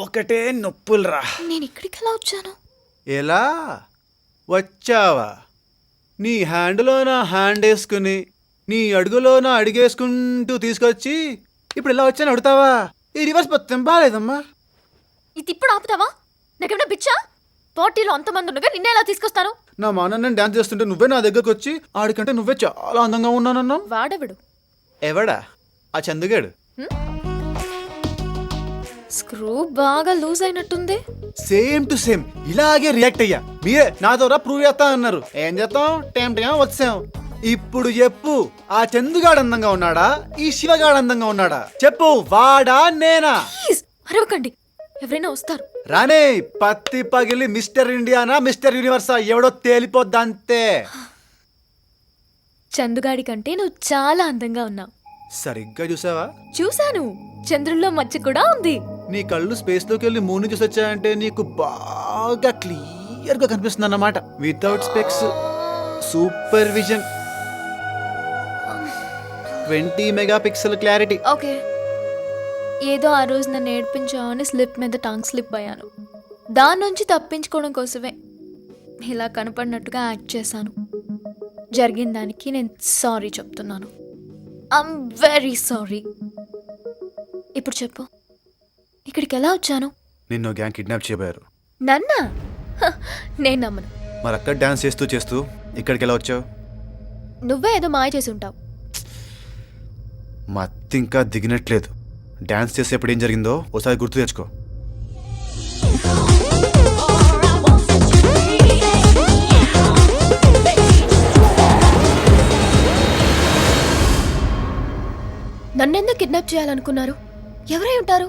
D: ఒకటే నొప్పులురా.
E: నేను ఇక్కడికి ఎలా వచ్చాను?
D: ఎలా వచ్చావా? నీ హ్యాండ్లో నా హ్యాండ్ వేసుకుని నీ అడుగులో నా అడిగేసుకుంటూ తీసుకొచ్చి ఇప్పుడు ఇలా వచ్చాను అడుగుతావా? ఈ రివర్స్ మొత్తం బాగాలేదమ్మా.
E: ఇది ఇప్పుడు ఆపుతావా? నాకేమైనా పిచ్చా? పార్టీలో అంతమంది ఉండగా నిన్నే ఎలా తీసుకొస్తాను?
D: నా మాన నేను డాన్స్ చేస్తుంటే నువ్వే నా దగ్గరకు వచ్చి ఆడికంటే నువ్వే చాలా అందంగా ఉన్నానన్నావు.
E: వాడెవడు?
D: ఎవడా? ఆ చందుగాడు.
E: స్క్రూ బాగా లూజ్ అయినట్టుంది.
D: సేమ్ టు సేమ్ ఇలాగే రియాక్ట్ అయ్యా. మీరే నా ద్వారా ప్రూవ్ చేస్తా అన్నారు. ఏం చేస్తాం? టైం వచ్చాం. ఇప్పుడు చెప్పు, ఆ చందుగాడు అందంగా ఉన్నాడా, ఈ శివగాడు అందంగా ఉన్నాడా? చెప్పు, వాడా నేనా?
E: అరవకండి, ఎవరైనా వస్తారు.
D: రానే పత్తి పగిలి మిస్టర్ ఇండియానా మిస్టర్ యూనివర్సా ఎవడో తేలిపోద్ది అంతే.
E: చందుగాడి కంటే నువ్వు చాలా అందంగా ఉన్నావు.
D: సరిగ్గా చూసావా?
E: చూశాను, చంద్రుల్లో మచ్చ కూడా ఉంది.
D: నీ కళ్ళు స్పేస్ లోకి వెళ్ళి మూన్ చూసి వచ్చాయంటే నీకు బాగా క్లియర్ గా కనిపిస్తుంది అన్నమాట. Without specs, super vision, 20 megapixel clarity.
E: Okay, ఏదో ఆ రోజు నన్ను ఏడ్పించావని స్లిప్ మీద టంగ్ స్లిప్ అయ్యాను. దాని నుంచి తప్పించుకోవడం కోసమే ఇలా కనపడినట్టుగా యాక్ట్ చేశాను. జరిగిన దానికి నేను సారీ చెప్తున్నాను. I'm very sorry. ఇప్పుడు చెప్పు, ఇక్కడికి ఎలా వచ్చాను?
D: నిన్ను గ్యాంగ్ కిడ్నాప్ చేయబోయారు.
E: నన్నా? నేను నమ్మను.
D: మరి అక్కడ డాన్స్ చేస్తూ చేస్తూ ఇక్కడికి ఎలా వచ్చావు?
E: నువ్వే ఏదో మాయ చేసి ఉంటావు.
D: మత్తి ఇంకా దిగినట్లేదు. డాన్స్ చేసేప్పుడు ఏం జరిగిందో ఒకసారి గుర్తు తెచ్చుకో.
E: నన్నెందుకు కిడ్నాప్ చేయాలనుకున్నారు? ఎవరై ఉంటారు?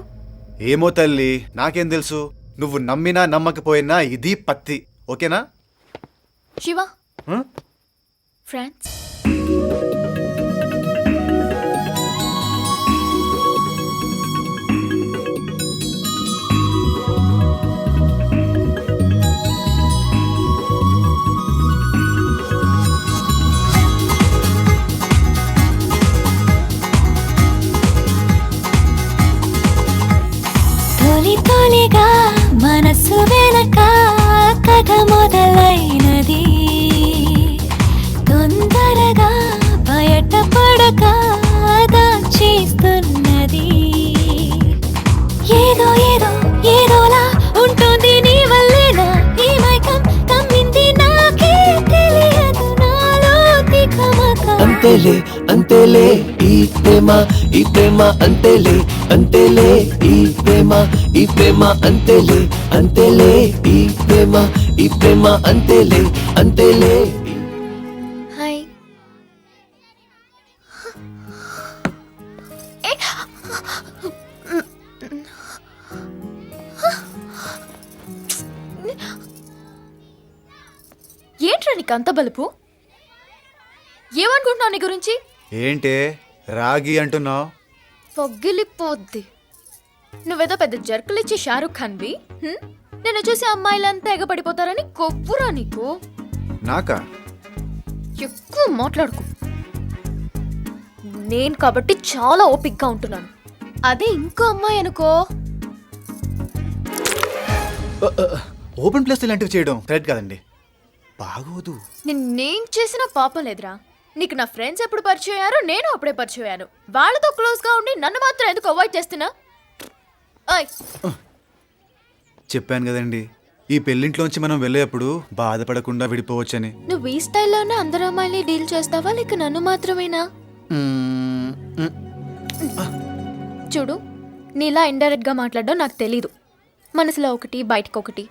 D: ఏమో తల్లి, నాకేం తెలుసు. నువ్వు నమ్మినా నమ్మకపోయినా ఇది పత్తి, ఓకేనా?
E: శివ,
D: హ?
E: ఫ్రాన్స్.
F: తొలిగా మనసు వెనక కథ మొదలైనది, తొందరగా బయట పడక దాచేస్తున్నది. ఏదో ఏదో ఏదోలా ఉంటుంది నీ వల్లేనా ఈ మైకం కమ్మింది, నాకే తెలియదు నాలో తికమక.
G: అంతేలే అంతేలే ఈ ప్రేమ అంతేలే అంతేలే ఈ ప్రేమ అంతేలే అంతేలే ఈ ప్రేమ అంతేలే అంతేలే.
E: హాయ్. ఏంట్రా నీకు అంత బలుపు? ఏమనుకుంటున్నావు నీ గురించి?
D: ఏంటే రాగి అంటున్నావు?
E: పొగ్గిలిపోద్ది. నువ్వేదో పెద్ద జర్కులిచ్చి షారుఖ్ ఖాన్వి. నేను చూసి అమ్మాయిలంతా ఎగపడిపోతారని కొవ్వురా నీకు.
D: నాకా?
E: ఎక్కువ మాట్లాడుకు. నేను కాబట్టి చాలా ఓపిక్గా ఉంటున్నాను. అదే ఇంకో అమ్మాయి అనుకో.
D: ఓపెన్ ప్లేస్ ఇలాంటివి చేయడం కరెక్ట్ కదండి, బాగోదు.
E: నిన్నేం చేసినా పాపం లేదురా. నీకు నా ఫ్రెండ్స్ ఎప్పుడు పరిచయం అయ్యారో నేను అప్పుడే పరిచయం అయ్యాను. వాళ్ళతో క్లోజ్గా ఉండి నన్ను మాత్రం ఎందుకు అవాయిడ్ చేస్తున్నా?
D: చెప్పాను కదండి, ఈ పెళ్ళింట్లోంచి మనం వెళ్ళేప్పుడు బాధపడకుండా విడిపోవచ్చని.
E: నువ్వు ఈ స్టైల్లోనే అందరు అమ్మాయిని డీల్ చేస్తావా, లేక నన్ను మాత్రమేనా? చూడు, నీలా ఇండైరెక్ట్గా మాట్లాడడం నాకు తెలీదు. మనసులో ఒకటి బయటకు ఒకటి.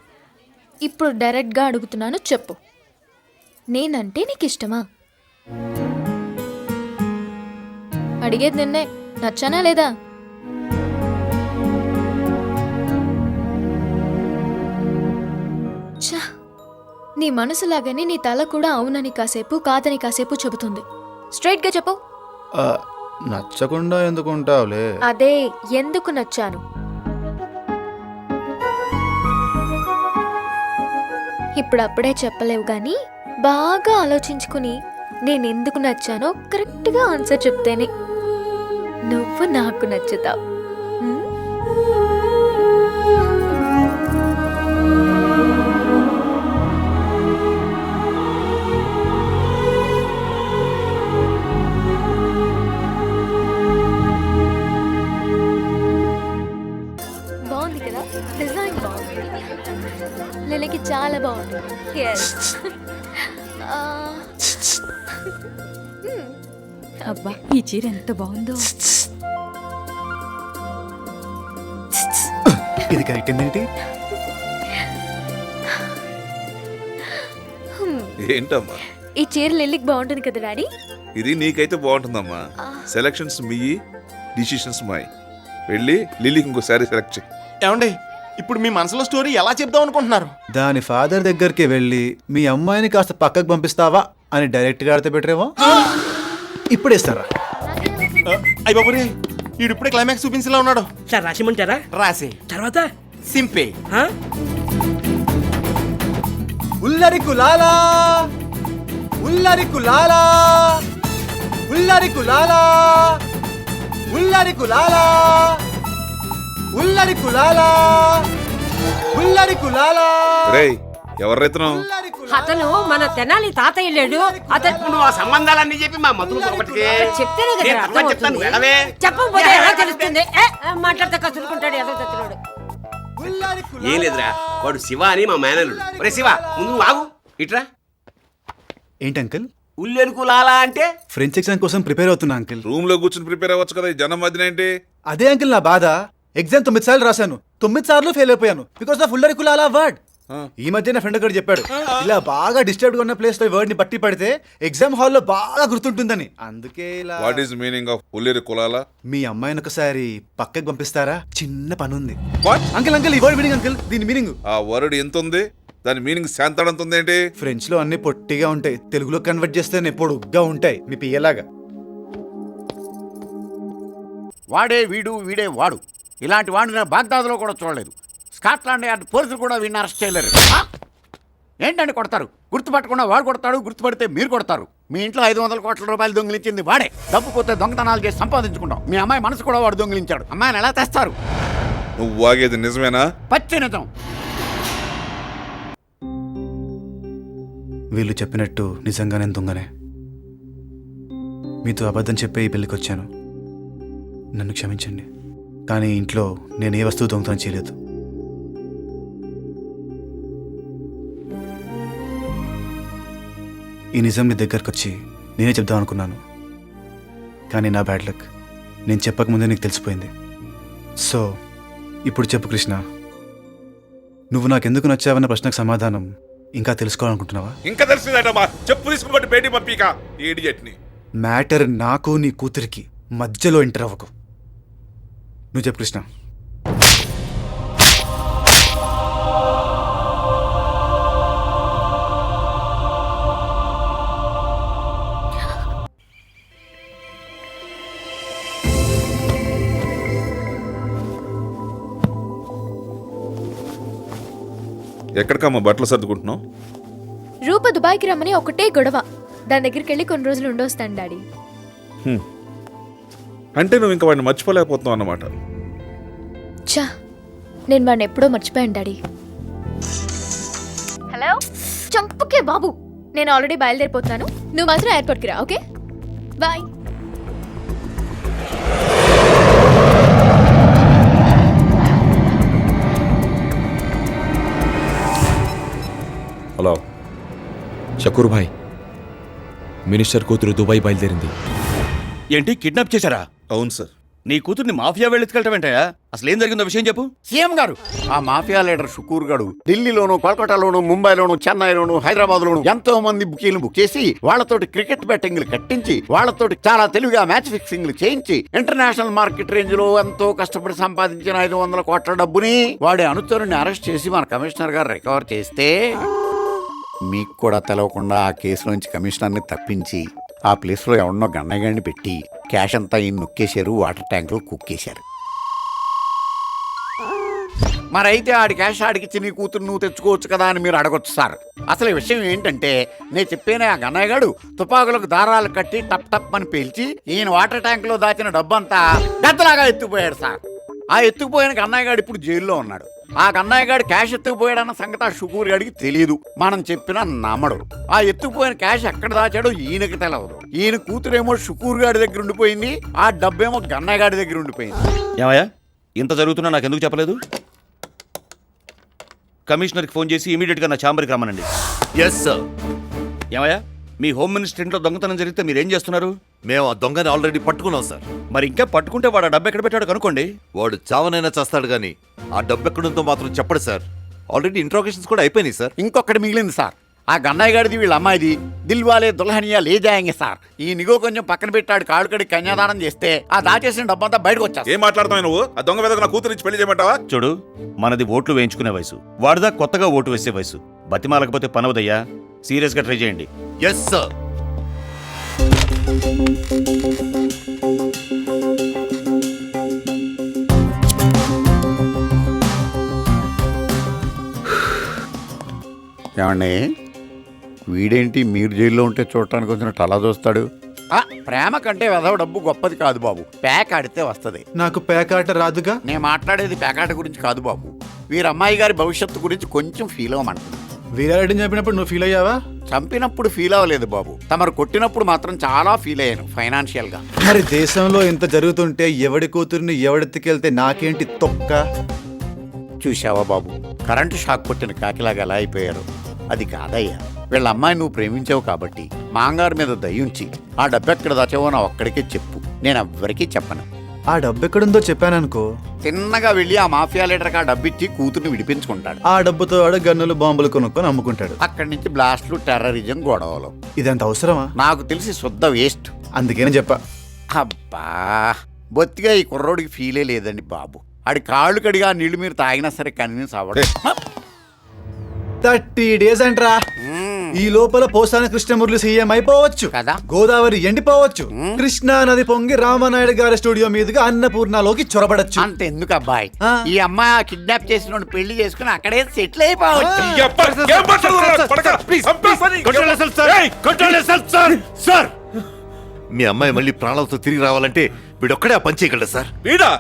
E: ఇప్పుడు డైరెక్ట్గా అడుగుతున్నాను, చెప్పు. నేనంటే నీకు ఇష్టమా? అడిగేది నిన్నే. నచ్చానా లేదా? ఛ, నీ మనసులాగానే నీ తల కూడా అవునని కాసేపు కాదని కాసేపు చెబుతుంది. స్ట్రైట్గా చెప్పు.
D: నచ్చకుండా ఎందుకు ఉంటావులే?
E: అదే ఎందుకు నచ్చాను. ఇప్పుడు అప్పుడే చెప్పలేవు గాని బాగా ఆలోచించుకుని నేనెందుకు నచ్చానో కరెక్ట్గా ఆన్సర్ చెప్తేనే నువ్వు నాకు నచ్చుతావు. బాగుంది కదా, డిజైన్ బాగుంది, లిలీకి చాలా బాగుంది.
F: అబ్బా, ఈ చీర ఎంత బాగుందో.
D: ఇది కరెక్ట్ ఏంటి?
M: ఏంటమ్మా
E: ఈ చీర లిల్లీకి బాగుంటుంది కదా డాడీ?
M: ఇది నీకైతే బాగుంటుందమ్మా. సెలక్షన్స్ మీయి, డిసిషన్స్ మాయి. వెళ్ళి లిల్లీకి ఇంకో శారీ సెలెక్ట్ చేయి.
C: ఏమండి, ఇప్పుడు మీ మనసులో స్టోరీ ఎలా చెప్దాం అనుకుంటున్నారు?
D: దాని ఫాదర్ దగ్గరికి వెళ్ళి మీ అమ్మాయిని కాస్త పక్కకు పంపిస్తావా అని డైరెక్ట్గా ఆడితే బెటరేమో. ఇప్పుడు ఇస్తారా?
C: అయ్య బాబురే, వీడు ఇప్పుడే క్లైమాక్స్ చూపించేలా ఉన్నాడు.
L: సార్ రాసిమంటారా?
C: రాసి
L: తర్వాత
C: సింపే.
D: ఉల్లరికు లాలా ఉల్లరికు లాలా ఉల్లరికు లాలా ఉల్లరికు లాలా ఉల్లరికు లాలా ఉల్లరికు లాలా.
M: రేయ్, ఎవర్రెత్తనం?
K: అతను మన తెనాలి తాతయ్య లేడు. అతను
J: నువ్వు ఆ సంబంధాలన్నీ చెప్పి మా మధురు ఒకటికే
K: చెప్తేనే కదా
J: నేను తర్వాత చెప్తాను, వెళ్ళవే.
K: చెప్పకపోతే ఎలా తెలుస్తుంది? మాట్లాడితే కసురుకుంటాడు ఏదో తెచ్చినాడు.
J: ఏం లేదురా, వాడు శివ అని మా మేనల్లుడు. ఒరే శివ, ముందు నువ్వు ఆగు, ఇట్రా.
D: ఏంటి అంకుల్?
J: ఉల్లెనుకు లాలా అంటే
D: ఫ్రెంచ్ ఎగ్జామ్ కోసం ప్రిపేర్ అవుతున్నా అంకుల్.
M: రూమ్ లో కూర్చుని ప్రిపేర్ అవ్వచ్చు కదా, ఈ జనం మధ్యన ఏంటి?
D: అదే అంకిల్ నా బాధ. ఎగ్జామ్ 9 సార్లు రాశాను, 9 సార్లు ఫెయిల్ అయిపోయాను బికాస్ ఆఫ్ ఉల్లరి కులాల వర్డ్. ఈ మధ్య నా ఫ్రెండ్ ఒకటి చెప్పాడు, ఇలా బాగా డిస్టర్బ్డ్ ఉన్న ప్లేస్ లో వర్డ్ ని బట్టి పడితే ఎగ్జామ్ హాల్లో బాగా గుర్తుంటుందని. అందుకే ఇలా.
M: వాట్ ఈస్ మీనింగ్ ఆఫ్ ఉల్లేరు కులాల?
D: మీ అమ్మాయిని ఒకసారి పక్కకి పంపిస్తారా? చిన్న పని ఉంది.
M: వాట్?
D: అంకిల్ అంకిల్ ఈ వర్డ్ మీనింగ్ అంకిల్, దీని మీనింగ్.
M: ఆ వర్డ్ ఎంత ఉంది? దాని మీనింగ్ శాంతాడంత ఉంది ఏంటి?
D: ఫ్రెంచ్ లో అన్ని పొట్టిగా ఉంటాయి, తెలుగులో కన్వర్ట్ చేస్తే పొడుగ్గా ఉంటాయి, మీ పియ్యలాగా.
H: వాడే వీడు, వీడే వాడు. ఇలాంటి వాడిని నేను బాగ్దాద్లో కూడా చూడలేదు. స్కాట్లాండ్ యార్డ్ పోలీసులు కూడా వీడిని అరెస్ట్ చేయలేరు. ఏంటంటే కొడతారు, గుర్తుపట్టకుండా వాడు కొడతాడు, గుర్తుపడితే మీరు కొడతారు. మీ ఇంట్లో 500 కోట్ల రూపాయలు దొంగిలించింది వాడే. డబ్బు పోతే దొంగతనాలు చేసి సంపాదించుకుంటాం. మీ అమ్మాయి మనసు కూడా వాడు దొంగిలించాడు. అమ్మాయిని ఎలా తెస్తారు?
M: నువ్వు వాగేది నిజమేనా?
H: పచ్చి నిజం.
D: వీళ్ళు చెప్పినట్టు నిజంగా నేను దొంగనే. మీతో అబద్ధం చెప్పే ఈ పెళ్ళికి వచ్చాను, నన్ను క్షమించండి. కానీ ఇంట్లో నేను ఏ వస్తువు దొంగతనం చేయలేదు. ఈ నిజం నీ దగ్గరకు వచ్చి నేనే చెప్దాం అనుకున్నాను, కానీ నా బ్యాడ్ లక్. నేను చెప్పకముందే నీకు తెలిసిపోయింది. సో ఇప్పుడు చెప్పు కృష్ణ, నువ్వు నాకెందుకు నచ్చావన్న ప్రశ్నకు సమాధానం ఇంకా తెలుసుకోవాలనుకుంటున్నావా?
M: ఇంకా తెలిసిందటమ్మా, చెప్పు తీసుకుని బయటికి పంపిక ఈడియట్ని.
D: మ్యాటర్ నాకు నీ కూతురికి మధ్యలో ఎంటర్ అవ్వకు. నువ్వు చెప్పు కృష్ణ.
M: ఎక్కడికమ్మా బట్టలు సర్దుకుంటున్నావు?
E: రూప దుబాయ్కి రమ్మని ఒకటే గొడవ. దాని దగ్గరికి వెళ్ళి కొన్ని రోజులు ఉండొస్తాను డాడీ.
M: అంటే నువ్వు ఇంకా వాడిని మర్చిపోలేకపోతున్నావు అన్నమాట.
E: చా, నేను వాడిని ఎప్పుడో మర్చిపోయాను డాడీ. హలో చంపుకే బాబు, నేను ఆల్రెడీ బయలుదేరిపోతున్నాను. నువ్వు మాత్రం ఎయిర్పోర్ట్కి రా, ఓకే? బాయ్.
N: హలో షకూర్ భాయ్, మినిస్టర్ కూతురు దుబాయ్ బయలుదేరింది.
I: ఏంటి, కిడ్నాప్ చేశారా?
M: అవును సార్.
I: నీ కూతుర్ని మాఫియా వెళ్ళెత్తుకెళ్ళటమేంటయా? అసలు ఏం జరిగిందో విషయం చెప్పు.
H: సీఎం గారు, ఆ మాఫియా లీడర్ షుకూర్ గారు ఢిల్లీలోను, కోల్కతాలోను, ముంబైలోను, చెన్నైలోను, హైదరాబాద్లోను ఎంతో మంది బుకీలు బుక్ చేసి వాళ్ళతోటి క్రికెట్ బెట్టింగ్లు కట్టించి వాళ్ళతోటి చాలా తెలివిగా మ్యాచ్ ఫిక్సింగ్లు చేయించి ఇంటర్నేషనల్ మార్కెట్ రేంజ్ లో ఎంతో కష్టపడి సంపాదించిన 500 కోట్ల డబ్బుని వాడి అనుచరుని అరెస్ట్ చేసి మన కమిషనర్ గారు రికవర్ చేస్తే మీకు కూడా తెలవకుండా ఆ కేసులోంచి కమిషనర్ని తప్పించి ఆ ప్లేస్లో ఎవరినో గన్నగాడిని పెట్టి క్యాష్ అంతా ఈయన నొక్కేశారు, వాటర్ ట్యాంకులో కుక్కేశారు. మరైతే ఆడి క్యాష్ ఆడికిచ్చి నీ కూతురు నువ్వు తెచ్చుకోవచ్చు కదా అని మీరు అడగొచ్చు సార్. అసలు ఈ విషయం ఏంటంటే, నేను చెప్పేనే ఆ గన్నయ్యగాడు తుపాకులకు దారాలు కట్టి టప్ టప్ అని పేల్చి ఈయన వాటర్ ట్యాంకులో దాచిన డబ్బంతా గద్దలాగా ఎత్తుకుపోయాడు సార్. ఆ ఎత్తుకుపోయిన గన్నయ్యగాడు ఇప్పుడు జైల్లో ఉన్నాడు. ఆ కన్నయ్యగాడు క్యాష్ ఎత్తుకుపోయాడన్న సంగతి ఆ షుకూర్ గాడికి తెలియదు, మనం చెప్పినా నమ్మడు. ఆ ఎత్తుకుపోయిన క్యాష్ ఎక్కడ దాచాడో ఈయనకి తెలవదు. ఈయన కూతురేమో షుకూర్ గాడి దగ్గర ఉండిపోయింది, ఆ డబ్బేమో గన్నయ్యగాడి దగ్గర ఉండిపోయింది.
I: ఏమయ్యా, ఇంత జరుగుతున్నా నాకు ఎందుకు చెప్పలేదు? కమిషనర్కి ఫోన్ చేసి ఇమీడియట్గా నా ఛాంబర్కి రమ్మనండి.
A: Yes sir.
I: ఏమయ్యా, మీ హోమ్ మినిస్టర్ ఇంట్లో దొంగతనం జరిగితే మీరేం చేస్తున్నారు?
A: మేము ఆ దొంగని ఆల్రెడీ పట్టుకున్నాం సార్.
I: మరి ఇంకా పట్టుకుంటే వాడు ఆ డబ్బు ఎక్కడ పెట్టాడో కనుక్కోండి.
A: వాడు చావనైనా చేస్తాడు కానీ ఆ డబ్బు ఎక్కడంతో మాత్రం చెప్పడు సార్. ఆల్రెడీ ఇంట్రాగేషన్స్ కూడా అయిపోయినాయి సార్.
H: ఇంకొకటి మిగిలింది సార్, ఆ గన్నయ్యగాడిది వీళ్ళ అమ్మాయిది దిల్వాలే దుల్హనియా లే జాయేంగే సార్. ఈ నిగో కొంచెం పక్కన పెట్టాడు కాళ్ళకడి కన్యాదానం చేస్తే ఆ దాచేసిన డబ్బంతా బయటకు వచ్చా.
M: ఏం మాట్లాడుతున్నావు నువ్వు? ఆ దొంగ మీద నా కూతురు నుంచి పెళ్లి చేయమంటావా?
I: చూడు, మనది ఓట్లు వేయించుకునే వయసు, వాడిదా కొత్తగా ఓటు వేసే వయసు. బతిమాలకపోతే పనవదయ్యా, సీరియస్గా ట్రై చేయండి.
A: Yes sir.
H: ఏమండి, వీడేంటి మీరు జైల్లో ఉంటే చూడటానికి వచ్చినట్టు అలా చూస్తాడు? ప్రేమ కంటే వెధవ డబ్బు గొప్పది కాదు బాబు, ప్యాక్ ఆడితే వస్తుంది.
D: నాకు పేకాట రాదుగా.
H: నేను మాట్లాడేది పేకాట గురించి కాదు బాబు, వీరమ్మాయి గారి భవిష్యత్తు గురించి కొంచెం ఫీల్ అవ్వమంటుంది.
D: వీరారెడ్డిని చంపినప్పుడు నువ్వు ఫీల్ అయ్యావా?
H: చంపినప్పుడు ఫీల్ అవ్వలేదు బాబు, తమరు కొట్టినప్పుడు మాత్రం చాలా ఫీల్ అయ్యాను ఫైనాన్షియల్ గా.
D: మరి దేశంలో ఇంత జరుగుతుంటే ఎవడి కూతుర్ని ఎవడెత్తుకెళ్తే నాకేంటి తొక్క?
H: చూసావా బాబు, కరెంటు షాక్ కొట్టిన కాకిలాగా ఎలా అయిపోయారు? అది కాదయ్యా, వీళ్ళ అమ్మాయి నువ్వు ప్రేమించావు కాబట్టి మాంగారు మీద దయ్యుంచి ఆ డబ్బెక్కడ దాచావో నా ఒక్కడికే చెప్పు, నేను ఎవ్వరికీ చెప్పను.
D: ఆ డబ్బు ఎక్కడుందో చెప్పాననుకో,
H: తిన్నగా వెళ్ళి ఆ మాఫియా లీడర్కి ఆ డబ్బు ఇచ్చి కూతుర్ని విడిపించుకుంటాడు.
D: ఆ డబ్బుతో ఆడ గన్నులు బాంబులు కొనుక్కొని అమ్ముకుంటాడు.
H: అక్కడి నుంచి బ్లాస్ట్లు, టెర్రరిజం, గొడవలు.
D: ఇదంత అవసరమా?
H: నాకు తెలిసి శుద్ధ వేస్ట్.
D: అందుకని చెప్పా.
H: అబ్బా, బొత్తిగా ఈ కుర్రోడికి ఫీలే లేదండి బాబు. ఆడి కాళ్ళు కడిగా నీళ్లు మీరు తాగినా సరే కన్విన్స్ అవ్వడు.
D: 30 days అంట్రా. ఈ లోపల పోసాని కృష్ణమురళి సీఎం అయిపోవచ్చు
H: కదా,
D: గోదావరి ఎండిపోవచ్చు, కృష్ణా నది పొంగి రామనాయుడు గారి స్టూడియో మీదుగా అన్నపూర్ణలోకి చొరబడచ్చు.
H: అంత ఎందుకు అబ్బాయి, ఈ అమ్మాయి కిడ్నాప్ చేసిన పెళ్లి చేసుకుని అక్కడే సెటిల్ అయిపోవచ్చు.
A: సార్, మీ అమ్మాయి మళ్ళీ ప్రాణాలతో తిరిగి రావాలంటే వీడొక్కడే ఆ పని చేయగలడు సార్.
M: వీడా?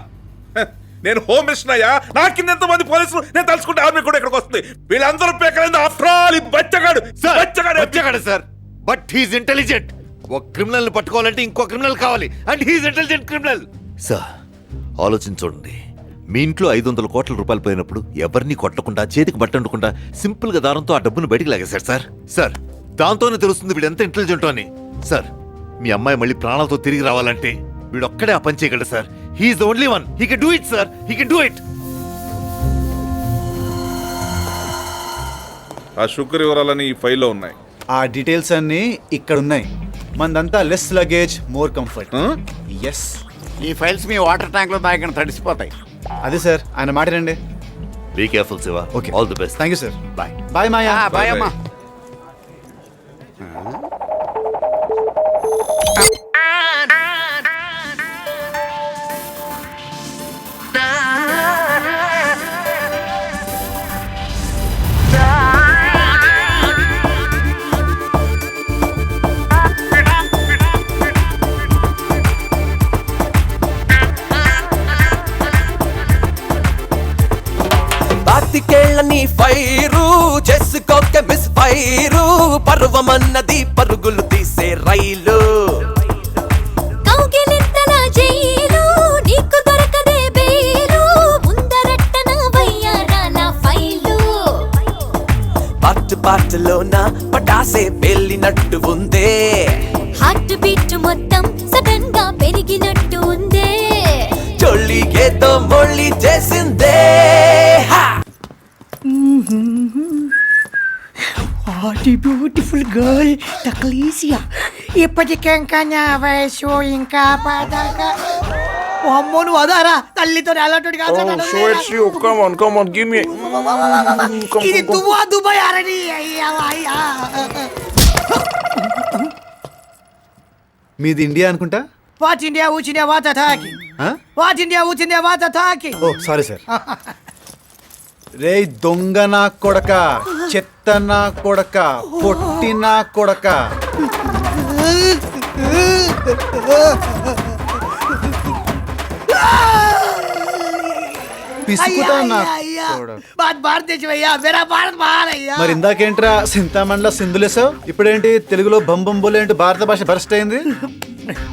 M: నేను హోమ్ మినిస్టర్ అయ్యా, నా కింద ఎంతమంది పోలీసులు, నేను తలుచుకుంటే ఆర్మీ కూడా ఇక్కడికి వస్తుంది. వీళ్ళందరూ పేకలేదు. ఆఫ్టర్ ఆల్ బచ్చగాడు
A: సార్, బట్ హీస్ ఇంటెలిజెంట్. ఒక క్రిమినల్ ని పట్టుకోవాలంటే ఇంకో క్రిమినల్ కావాలి, and he's intelligent criminal. Sir, ఆలోచించండి. మీ ఇంట్లో 500 కోట్ల రూపాయలు పోయినప్పుడు ఎవరిని కొట్టకుండా, చేతికి బట్టండకుండా సింపుల్ గా దారంతో ఆ డబ్బును బయటికి లాగేశారు సార్. సార్, దాంతోనే తెలుస్తుంది వీడు ఎంత ఇంటెలిజెంట్ అని. సార్, మీ అమ్మాయి మళ్ళీ ప్రాణాలతో తిరిగి రావాలంటే వీడొక్కడే ఆ పని చేయగలడు sir. He is the only one. He can do it sir. He can do it.
M: ఆ శుక్ర వివరాలని ఈ ఫైల్లో ఉన్నాయి.
D: ఆ డీటెయిల్స్ అన్ని ఇక్కడ ఉన్నాయి. మందంతా less luggage, more comfort. Yes,
H: ఈ ఫైల్స్ మీ వాటర్ ట్యాంక్ లో దాకా తడిసిపోతాయి.
D: అదే సార్, ఆయన మాట్లాడండి.
A: Be careful Shiva.
D: Okay,
A: all the best.
D: Thank you sir.
A: Bye.
D: Bye Maya.
H: Bye అమ్మా.
G: బాతికేళ్ళని ఫైరు చేసుకోక మిస్ ఫైరు, పర్వమన్నది పరుగులు తీసే రైలు.
E: కౌగిలింతల జైలు, నీకు దొరకదే బెయిలు, ముందరట్టన వయ్యారాల ఫైలు.
G: పాటలోన పటాసే పెళ్ళినట్టు ఉందే,
E: హార్ట్ బీట్ మొత్తం సడన్ గా పెరిగినట్టు ఉందే,
G: చొల్లికేతో మొళ్ళి చేసిందే.
L: బ్యూటిఫుల్ గర్ల్ టక్లీసియా, ఇప్పటికెంకా నా వయసు ఇంకా పడగా. అమ్మో, నువ్వు అదారా తల్లితో అలాంటి ఇది దుబాయ్ ఆరని.
D: మీది ఇండియా అనుకుంటా.
L: వాట్ ఇండియా ఊచిండియా వాత తాకి, వాట్ ఇండియా ఊచిండియా వాత తాకి.
D: ఓ సారీ సార్. రే దొంగ నా కొడక, చెత్త నా కొడక, పొట్టి నా కొడక. పిసుకుతా నా కొడక.
L: భారతదేశం అయ్యా, మేరా భారత్ మహాన్ అయ్యా.
D: మరి ఇందాకేంట్రా సింతామండలో సింధులేసావు, ఇప్పుడేంటి తెలుగులో బంబొంబులు ఏంటి భారత భాష బరస్ట్ అయింది.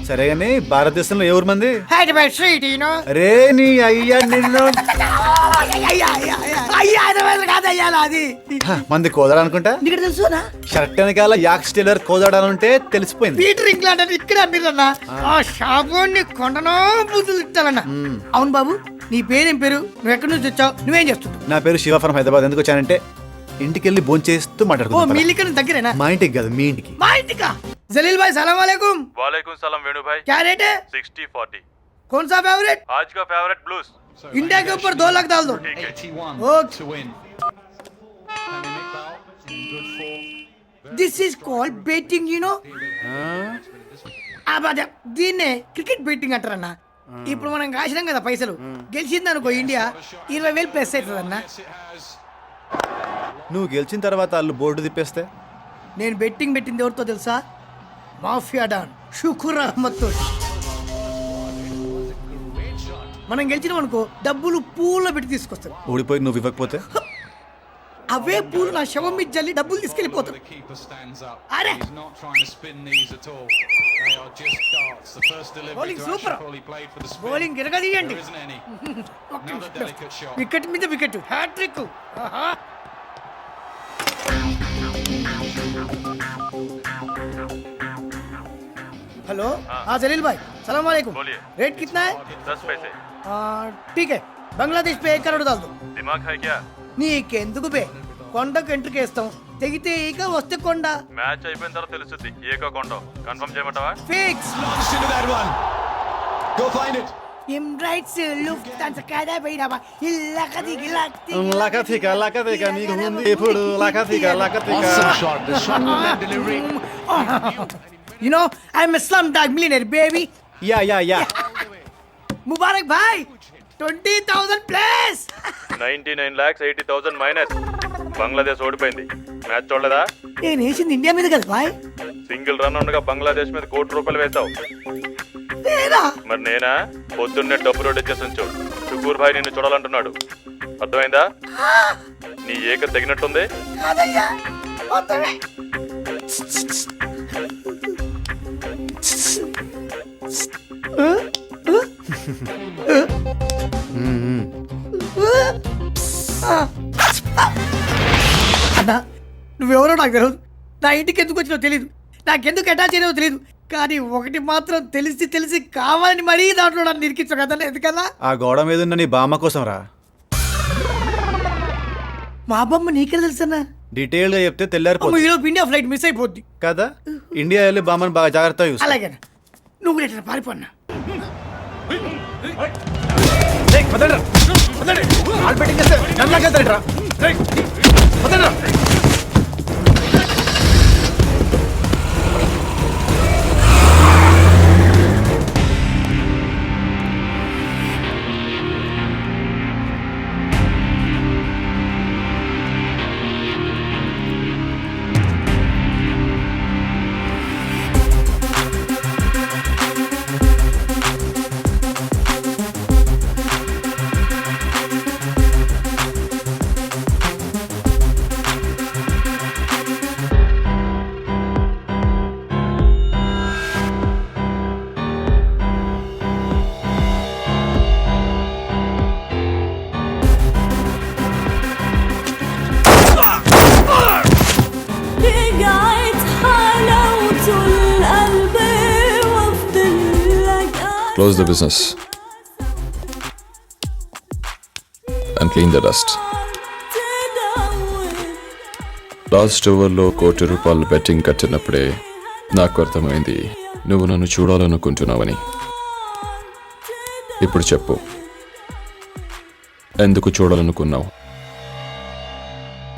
D: సరే గాని భారతదేశంలో ఏ ఊరు మంది?
L: హైదరాబాద్ స్ట్రీట్
D: రే నీ అయ్యా నిన్ను. మంది కోదాడ అనుకుంటా.
L: తెలుసునా?
D: షర్ట్ వెనకాల యాక్ స్టీలర్ కోదాడాలంటే తెలిసిపోయింది.
L: పీటర్ ఇంగ్లాండ్ అంటే ఇక్కడ అన్నా. ఆ షాపుని కొండనో బుద్ధులు ఇట్టాలన్నా. అవును బాబు, నీ పేరేం పేరు, నువ్వు ఎక్కడి నుంచి వచ్చావు, నువ్వేం చేస్తున్నావు?
D: నా పేరు శివ ఫ్రమ్ హైదరాబాద్. ఎందుకు వచ్చానంటే ఇంటికి వెళ్ళి భోంచేస్తూ మాట్లాడుకో.
L: మీ ఇక్కడ దగ్గరేనా?
D: మా ఇంటికి కాదు, మీ ఇంటికి.
L: మా ఇంటికా? जलील भाई सलाम वालेकुम।
O: वालेकुम सलाम वेणु भाई।
L: क्या रेट है?
O: 60-40।
L: कौन सा फेवरेट?
O: आज का फेवरेट ब्लूज।
L: इंडिया के ऊपर 2 लाख डाल दो। This is called betting you know. అదే దీన్నే క్రికెట్ బెట్టింగ్ అంటారన్న. ఇప్పుడు మనం కాసినాం కదా పైసలు, గెలిచింది అనుకో ఇండియా 20,000 ప్లస్ అవుతుందన్న.
D: నువ్వు గెలిచిన తర్వాత వాళ్ళు బోర్డు తిప్పేస్తే?
L: నేను బెట్టింగ్ పెట్టింది ఎవరితో తెలుసా? మాఫియా డాన్ షుకూర్ అహ్మద్ తో. మనం గెలిచినాం అనుకో డబ్బులు పూల్లో పెట్టి తీసుకొస్తారు.
D: ఓడిపోయి నువ్వు ఇవ్వకపోతే
L: అవే పూలు నా శవం మీద జల్లి డబ్బులు తీసుకెళ్ళిపోతారు. అరే బౌలింగ్ సూపర్, బౌలింగ్ ఎరగదీయండి. వికెట్ మీద వికెట్, హ్యాట్రిక్. हेलो हाँ जलील भाई,
P: सलाम वालेकुम। रेट कितना है?
O: 10 पैसे।
P: ठीक है, बांग्लादेश पे 1 करोड़ डाल दो।
O: दिमाग है क्या?
P: నీకెందుకు బే, కొండకు ఎంట్రీకి వేస్తాం, తెగితే ఈక వస్తే కొండ.
O: మ్యాచ్ అయిపోయిన తర్వాత తెలుస్తుంది ఏక కొండ. కన్ఫర్మ్ చేయమంటావా?
P: ఫిక్స్. ఇమ్రైట్స్ లుఫ్తాన్సా కదా బైరాబా ఇల్లకది గిలక్తి
D: లకతిక నీకు ఉంది ఇప్పుడు లకతిక
P: You know, I'm a slumdog millionaire, baby.
D: Yeah
P: Mubarak bhai, 20,000 plus.
O: 99,80,000 minus. Bangladesh ఓడిపోయింది. మ్యాచ్ చూడలేదా?
P: నేను వేసింది ఇండియా మీద కదా బాయ్.
O: సింగిల్ రన్ ఉండగా బంగ్లాదేశ్ మీద ₹1,00,00,000 వేసావు.
P: నేనా?
O: మరి నేనా? పొద్దున్నే డబ్బు రోడ్ వచ్చేసి ఉంచు. షుకూర్ భాయ్ నిన్ను చూడాలంటున్నాడు. అర్థమైందా? నీ ఏక తగినట్టుంది.
P: కాదయ్యా, వద్దవే. అన్నా, నువ్వెవరో నాకు తెలియదు, నా ఇంటికి ఎందుకు వచ్చినో తెలీదు, నాకెందుకు అటాచ్ అయినో తెలీదు, కానీ ఒకటి మాత్రం తెలిసి తెలిసి కావాలని మరీ దాంట్లో నన్ను నిరికించు కదా. ఎందుకన్నా?
D: ఆ గోడ మీద ఉన్న నీ బామ్మ కోసం రా.
P: మా బొమ్మ నీకే తెలుసన్నా?
D: డీటెయిల్ గా చెప్తే తెల్లారిపోతుంది
P: ఈరోజు ఇండియా ఫ్లైట్ మిస్ అయిపోద్ది
D: కదా. ఇండియా వెళ్ళి బామ్మని బాగా జాగ్రత్తగా చూసుకో.
P: అలాగే నువ్వు కూడా ఇట్లా పారిపోన్నా.
N: Close the business and clean the dust. Last ఓవర్లో ₹1,00,00,000 బెట్టింగ్ కట్టినప్పుడే నాకు అర్థమైంది నువ్వు నన్ను చూడాలనుకుంటున్నావని. ఇప్పుడు చెప్పు, ఎందుకు చూడాలనుకున్నావు?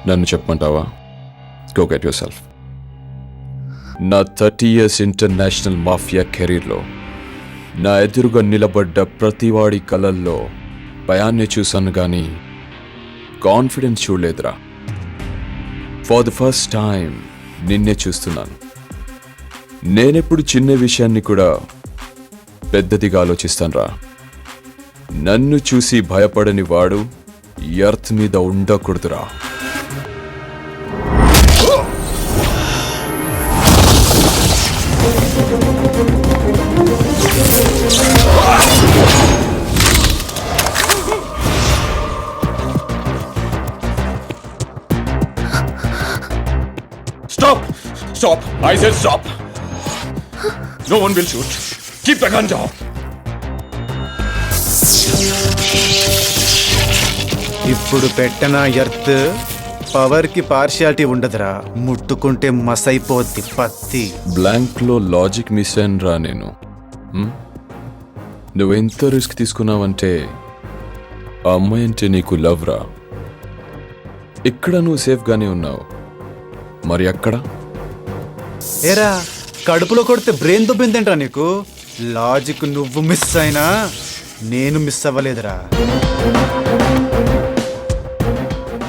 N: నన్ను చెప్పమంటావా? Go get yourself. నా 30 years ఇంటర్నేషనల్ మాఫియా కెరీర్లో నా ఎదురుగా నిలబడ్డ ప్రతివాడి కలల్లో భయాన్ని చూశాను కానీ కాన్ఫిడెన్స్ చూడలేదురా. ఫర్ ద ఫస్ట్ టైం నిన్నే చూస్తున్నాను. నేనెప్పుడు చిన్న విషయాన్ని కూడా పెద్దదిగా ఆలోచిస్తానురా. నన్ను చూసి భయపడని వాడు ఈ ఎర్త్ మీద ఉండకూడదురా.
G: Stop! I said stop! No one will shoot. Keep the gun down.
D: ఇప్పుడు పెట్టన ఎర్త్ పవర్ కి పార్షియాలిటీ ఉండదురా. ముట్టుకుంటే మసైపోద్ది పత్తి.
N: బ్లాంక్ లో లాజిక్ మిస్ అయినరా నేను. నువ్వెంత రిస్క్ తీసుకున్నావంటే ఆ అమ్మాయి అంటే నీకు లవ్ రా. ఇక్కడ నువ్వు సేఫ్ గానే ఉన్నావు, మరి అక్కడ?
D: ఏరా, కడుపులో కొడితే బ్రెయిన్ దుబ్బిందంటరా నీకు. లాజిక్ నువ్వు మిస్ అయినా నేను మిస్ అవ్వలేదురా.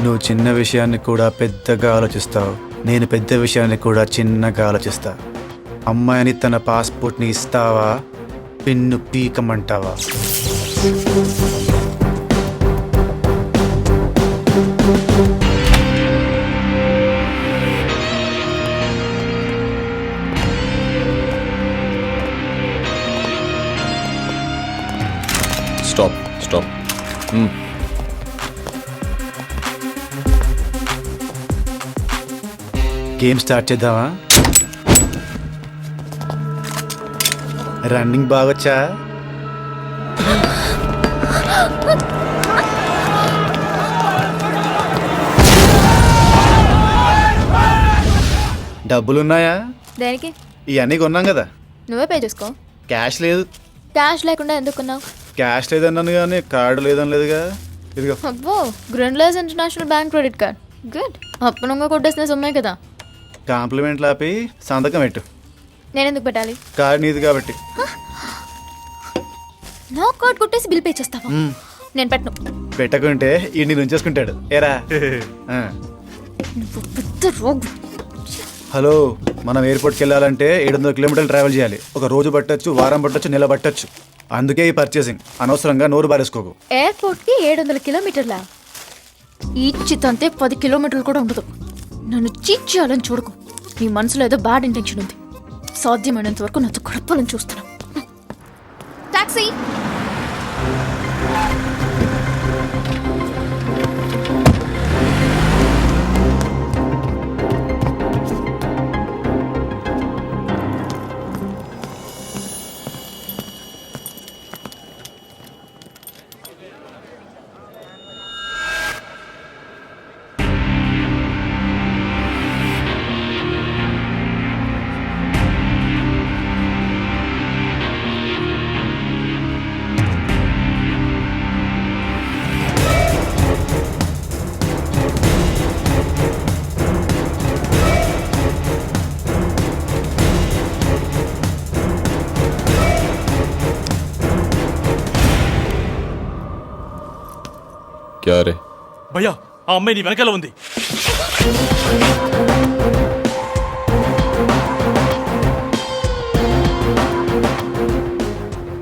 D: నువ్వు చిన్న విషయాన్ని కూడా పెద్దగా ఆలోచిస్తావు, నేను పెద్ద విషయాన్ని కూడా చిన్నగా ఆలోచిస్తా. అమ్మాయిని తన పాస్పోర్ట్ని ఇస్తావా, పిన్ను పీకమంటావా?
N: Stop.
D: గేమ్ స్టార్ట్ చేద్దామా? రన్నింగ్ బాగొచ్చా? డబ్బులున్నాయా?
E: దేనికి?
D: ఇవన్నీ కొన్నాం కదా.
E: నువ్వే పే చేసుకో.
D: క్యాష్ లేదు.
E: క్యాష్ లేకుండా ఎందుకు కొన్నావు?
D: క్యాష్ లేదన్నాను కానీ కార్డు లేదని లేదుగా. ఇదిగో.
E: అబ్బో, గ్రీన్లాస్ international bank credit card. Good. అప్పనంగా కొట్టేసిన సొమ్మే కదా.
D: కాంప్లిమెంట్లు ఆపి సంతకం పెట్టు.
E: నేను ఎందుకు పెట్టాలి?
D: కార్డు నీది కాబట్టి.
E: నా కార్డ్ కొట్టేసి బిల్ పే చేస్తావా? నేను పెట్టను.
D: పెట్టకుంటే ఈ నేను ఉంచేసుకుంటాడు. ఏరా?
E: నువ్వు పెద్ద రోగు.
D: హలో, మనం ఎయిర్పోర్ట్కి వెళ్ళాలంటే 700 కిలోమీటర్లు ట్రావెల్ చేయాలి. ఒక రోజు పట్టొచ్చు, వారం పట్టొచ్చు, నెల పట్టొచ్చు. అందుకే ఈ పర్చేసింగ్. అనవసరంగా నోరు బారేసుకోకు.
E: ఎయిర్పోర్ట్కి 700 కిలోమీటర్లా? ఈ చిత్తంతే 10 కిలోమీటర్లు కూడా ఉండదు. నన్ను చీట్ చేయాలని చూడకు. నీ మనసులో ఏదో బ్యాడ్ ఇంటెన్షన్ ఉంది. సాధ్యమైనంత వరకు నాతో గడపాలని చూస్తున్నావు. టాక్సీ.
N: క్యా రే?
O: భయ్యా, ఆ అమ్మాయి నీ వెనకాల ఉంది.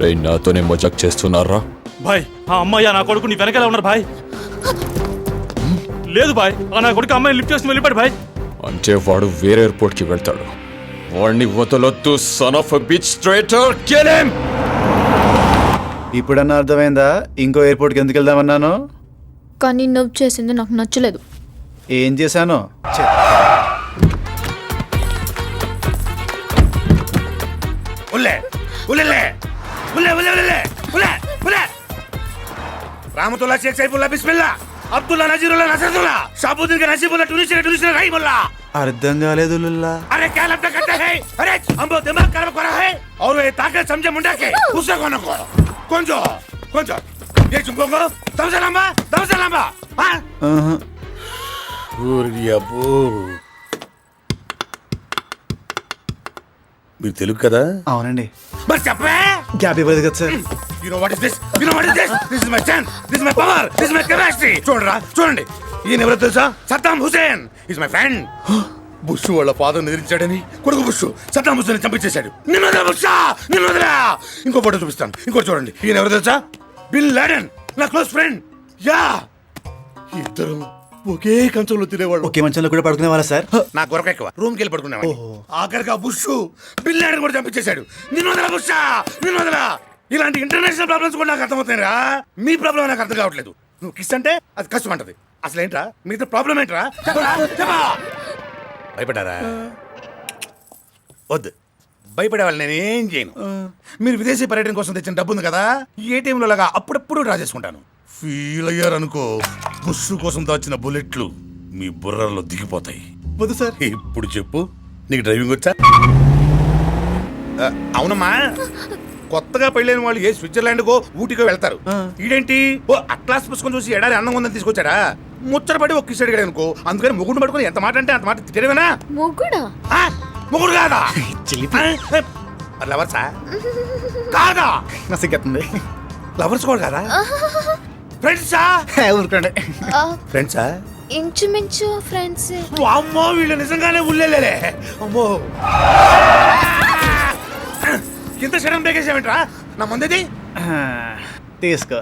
N: రేయ్, నాతోనే మజాక్ చేస్తున్నారా?
O: బాయ్, ఆ అమ్మాయి నా కొడుకు నీ వెనకాల ఉన్నారు బాయ్. లేదు బాయ్, ఆ నా కొడుకు అమ్మాయి లిఫ్ట్ చేసి వెళ్ళిపోయాడు బాయ్.
N: అంటే వాడు వేరే ఎయిర్పోర్ట్కి వెళ్తాడు. వాడిని వదలొద్దు. Son of a bitch traitor, kill him.
D: ఇప్పుడన్నా అర్థమైందా ఇంకో ఎయిర్పోర్ట్కి ఎందుకు వెళ్దామన్నాను?
E: కానీ నువ్వు చేసింది నాకు నచ్చలేదు.
D: ఏం చేశాను?
M: रहमतुल्लाह शेख सैफुल्लाह बिस्मिल्लाह अब्दुल्लाह नजीरुल्लाह नसरुल्लाह शाबुद्दीन के नसीबुल्लाह टूनिसिया रहीमुल्लाह।
D: అర్థం కాలేదు లుల్లా.
M: अरे क्या लपटा करते हैं? अरे हमको दिमाग खराब करा है और ये ताकत समझे मुंडा के उससे कौन जो ये चुपको को दम से लंबा हां ఊరియ బోరు. మీరు తెలుగు కదా?
D: అవునండి.
M: మరి చెప్పే.
D: గ్యాప్ ఇవ్వదు కదా sir.
M: You know what is this? This is my chance. This is my power. This is my capacity. చూడండి. ఈయన ఎవరో తెలుసా? Saddam Hussein. He's my friend. Bush వాళ్ళ ఫాదర్ ఎదిరించాడని కొడుకు బుష్ సద్దాం హుసేన్ చంపించేశాడు. నిన్ను వదలా. ఇంకో ఫోటో చూపిస్తాను. ఇంకోటి చూడండి. ఈయన ఎవరో తెలుసా? Bin Laden. నా క్లోజ్ ఫ్రెండ్. యా, ఇద్దరు ఒకే కంచంలో తినేవాళ్ళు.
D: ఒకే మంచంలో కూడా పడుకునే వాళ్ళ సార్?
M: నా గొరక ఎక్కువ. రూమ్కి వెళ్ళి పడుకునేవాడు. ఆఖరిగా బుష్ బిన్ లాడెన్ కూడా చంపించేశాడు. నిన్ను వదలా. ఇలాంటి ఇంటర్నేషనల్ ప్రాబ్లమ్స్ కూడా నాకు అర్థమవుతాయిరా. మీ ప్రాబ్లం నాకు అర్థం కావట్లేదు. నువ్వు కిస్ అంటే అది కష్టం అంటది. అసలు ఏంట్రా మీతో ప్రాబ్లం ఏంట్రా? చెప్పా. భయపడ్డారా? వద్దు, భయపడే వాళ్ళు నేనేం చేయను. మీరు విదేశీ పర్యటన కోసం తెచ్చిన డబ్బు ఉంది కదా, ఏటీఎంలో లాగా అప్పుడప్పుడు డ్రా చేసుకుంటాను. ఫీల్ అయ్యారనుకో, బుష్ కోసం దాచిన బుల్లెట్లు మీ బుర్రలో దిగిపోతాయి.
D: వద్దు సార్.
M: ఇప్పుడు చెప్పు, నీకు డ్రైవింగ్ వచ్చా? అవునమ్మా, కొత్తగా పెళ్ళైన వాళ్ళు ఏ స్విట్జర్లాండ్కో ఊటీకో వెళ్తారు. ఈడేంటి ఓ అట్లాస్ పుస్తకం చూసి ఎడారి అందం ఉందని తీసుకొచ్చాడా? ముచ్చటపడి ఒక కిస్ అడిగాడు అనుకో, అందుకని ముగ్గురు పడుకుని ఎంత మాట అంటే అంత మాట తిరిగినా. ముగ్గురు కాదా? లవర్సా కాదా?
D: నసిగెత్తుంది.
M: లవర్స్ కూడా కాదా? ఫ్రెండ్సా?
D: ఊరుకోండి.
M: ఫ్రెండ్సా?
E: ఇంచుమించు ఫ్రెండ్స్.
M: అమ్మో, వీళ్ళు నిజంగానే ఉల్లేలే. అమ్మో, ఇంత సడన్ బ్రేక్ వేసావేంట్రా? నా ముందేది
D: తీసుకో.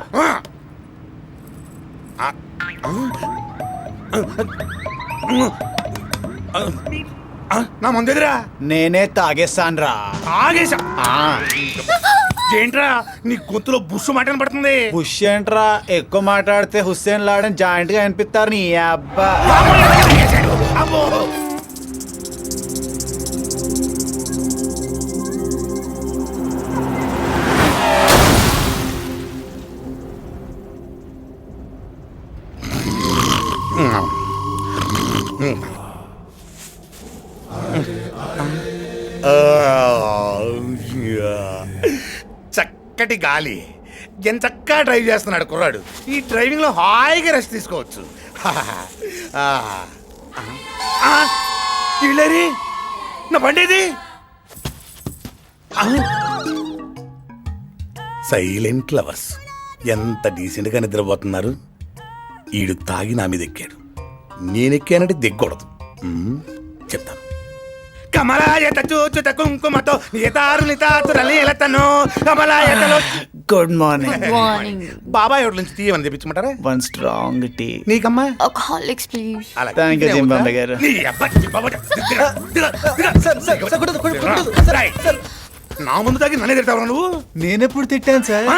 M: నా ముందేదిరా.
D: నేనే తాగేస్తాన్రా.
M: తాగేసా? ఏంట్రా నీ గొంతులో బుష్ మాట పడుతుంది?
D: బుష్ ఏంట్రా, ఎక్కువ మాట్లాడితే హుస్సేన్ లాడని జాయింట్ గా అనిపిస్తారు నీ అబ్బా.
M: చక్కటి గాలి ఎంత చక్కగా డ్రైవ్ చేస్తున్నాడు కుర్రాడు. ఈ డ్రైవింగ్ లో హాయిగా రెస్ట్ తీసుకోవచ్చు. ఇళ్ళరి నా బండేది. సైలెంట్ లవర్స్ ఎంత డీసెంట్ గా నిద్రపోతున్నారు. ఈడు తాగి నా మీద ఎక్కాడు, నేనెక్కానంటే దిగ్గకూడదు. చెప్తాను. కమలాయత చూచుత కుంకుమతో నితాతురలీలతను కమలాయతలో.
D: Good morning.
E: Morning.
M: Babai hotel నుంచి టీ ఏమని తెప్పించమంటారా?
D: One strong tea.
M: నీకమ్మా?
E: Horlicks please.
D: Thank you Jimbambe garu.
M: నా ముందు తాగి నన్నే తిడతావా నువ్వు?
D: నేనెప్పుడు తిట్టాను సార్?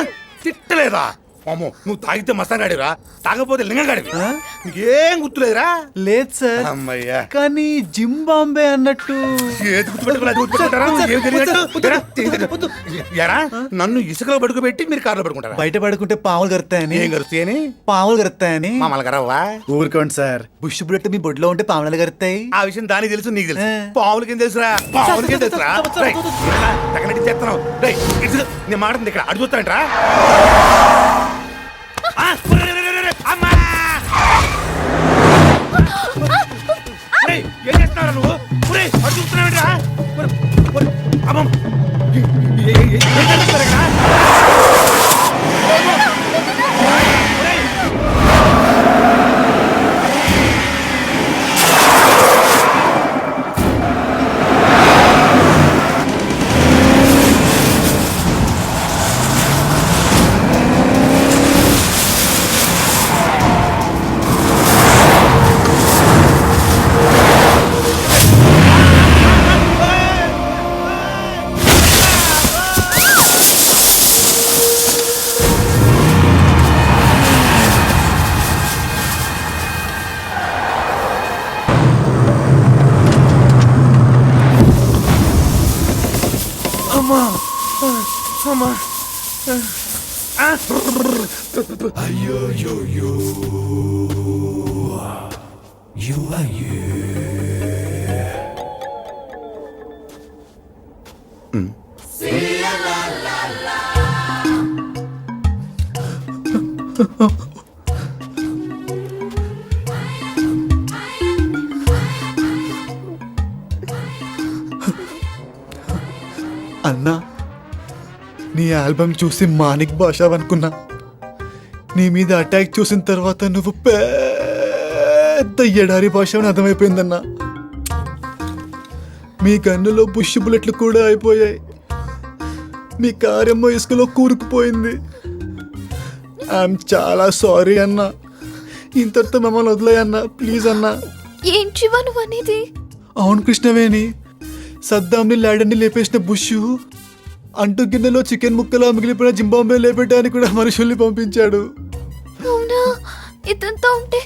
M: తిట్టలేదా? అమ్మో, నువ్వు తాగితే మస్తాగాడిరా, తాగపోతే లింగగాడివి. నీకేం గుర్తులేదురా?
D: లేదు సార్.
M: అమ్మయ్యా.
D: కానీ జింబాంబే అన్నట్టు
M: ఎరా నన్ను ఇసుకలో పడుకోబెట్టి మీరు కార్లో పడుకుంటారా?
D: బయట పడుకుంటే పాములు కరుతాయని.
M: ఏం కరుతాయని?
D: పాములు కరుతాయని.
M: మామలు కరవ్వా?
D: ఊరుకోండి సార్. బుష్ బుల్లెట్ మీ బొడ్లో ఉంటే పాములు కరుతాయి.
M: ఆ విషయం దానికి తెలుసు, నీకు తెలుసు. పాములకేం తెలుసురా? పాములకేం తెలుసురా? తగ్గనట్టు చేస్తున్నావు. నేను మాట్లాడుతుంది ఇక్కడ అడు చూస్తానంటరా? ఏం చేస్తున్నారా నువ్వు? అడు చూస్తున్నావేంట్రా? అమ్మం ఏం చేస్తారు ఇక్కడ?
D: అన్నా, నీ ఆల్బమ్ చూసి మానిక్ భాష అనుకున్నా. నీ మీద అటాక్ చూసిన తర్వాత నువ్వు పెద్ద ఎడారి భాష అని అర్థమైపోయిందన్నా. మీ గన్నులో బుష్ బుల్లెట్లు కూడా అయిపోయాయి. మీ కారేమో ఇసుకలో కూరుకుపోయింది. ఐఎమ్ చాలా సారీ అన్నా. ఇంతటితో మమ్మల్ని వదిలేయన్నా ప్లీజ్ అన్నా.
E: ఏం శివ నువ్వు అనేది?
D: అవును కృష్ణవేణి, సద్దాంని లాడన్ని లేపేసిన బుష్ అంటూ గిన్నెలో చికెన్ ముక్కలా మిగిలిపోయిన జింబాంబే లేపేయడానికి కూడా మనుషుల్ని పంపించాడు.
E: అవునా? ఇదంతా ఉంటే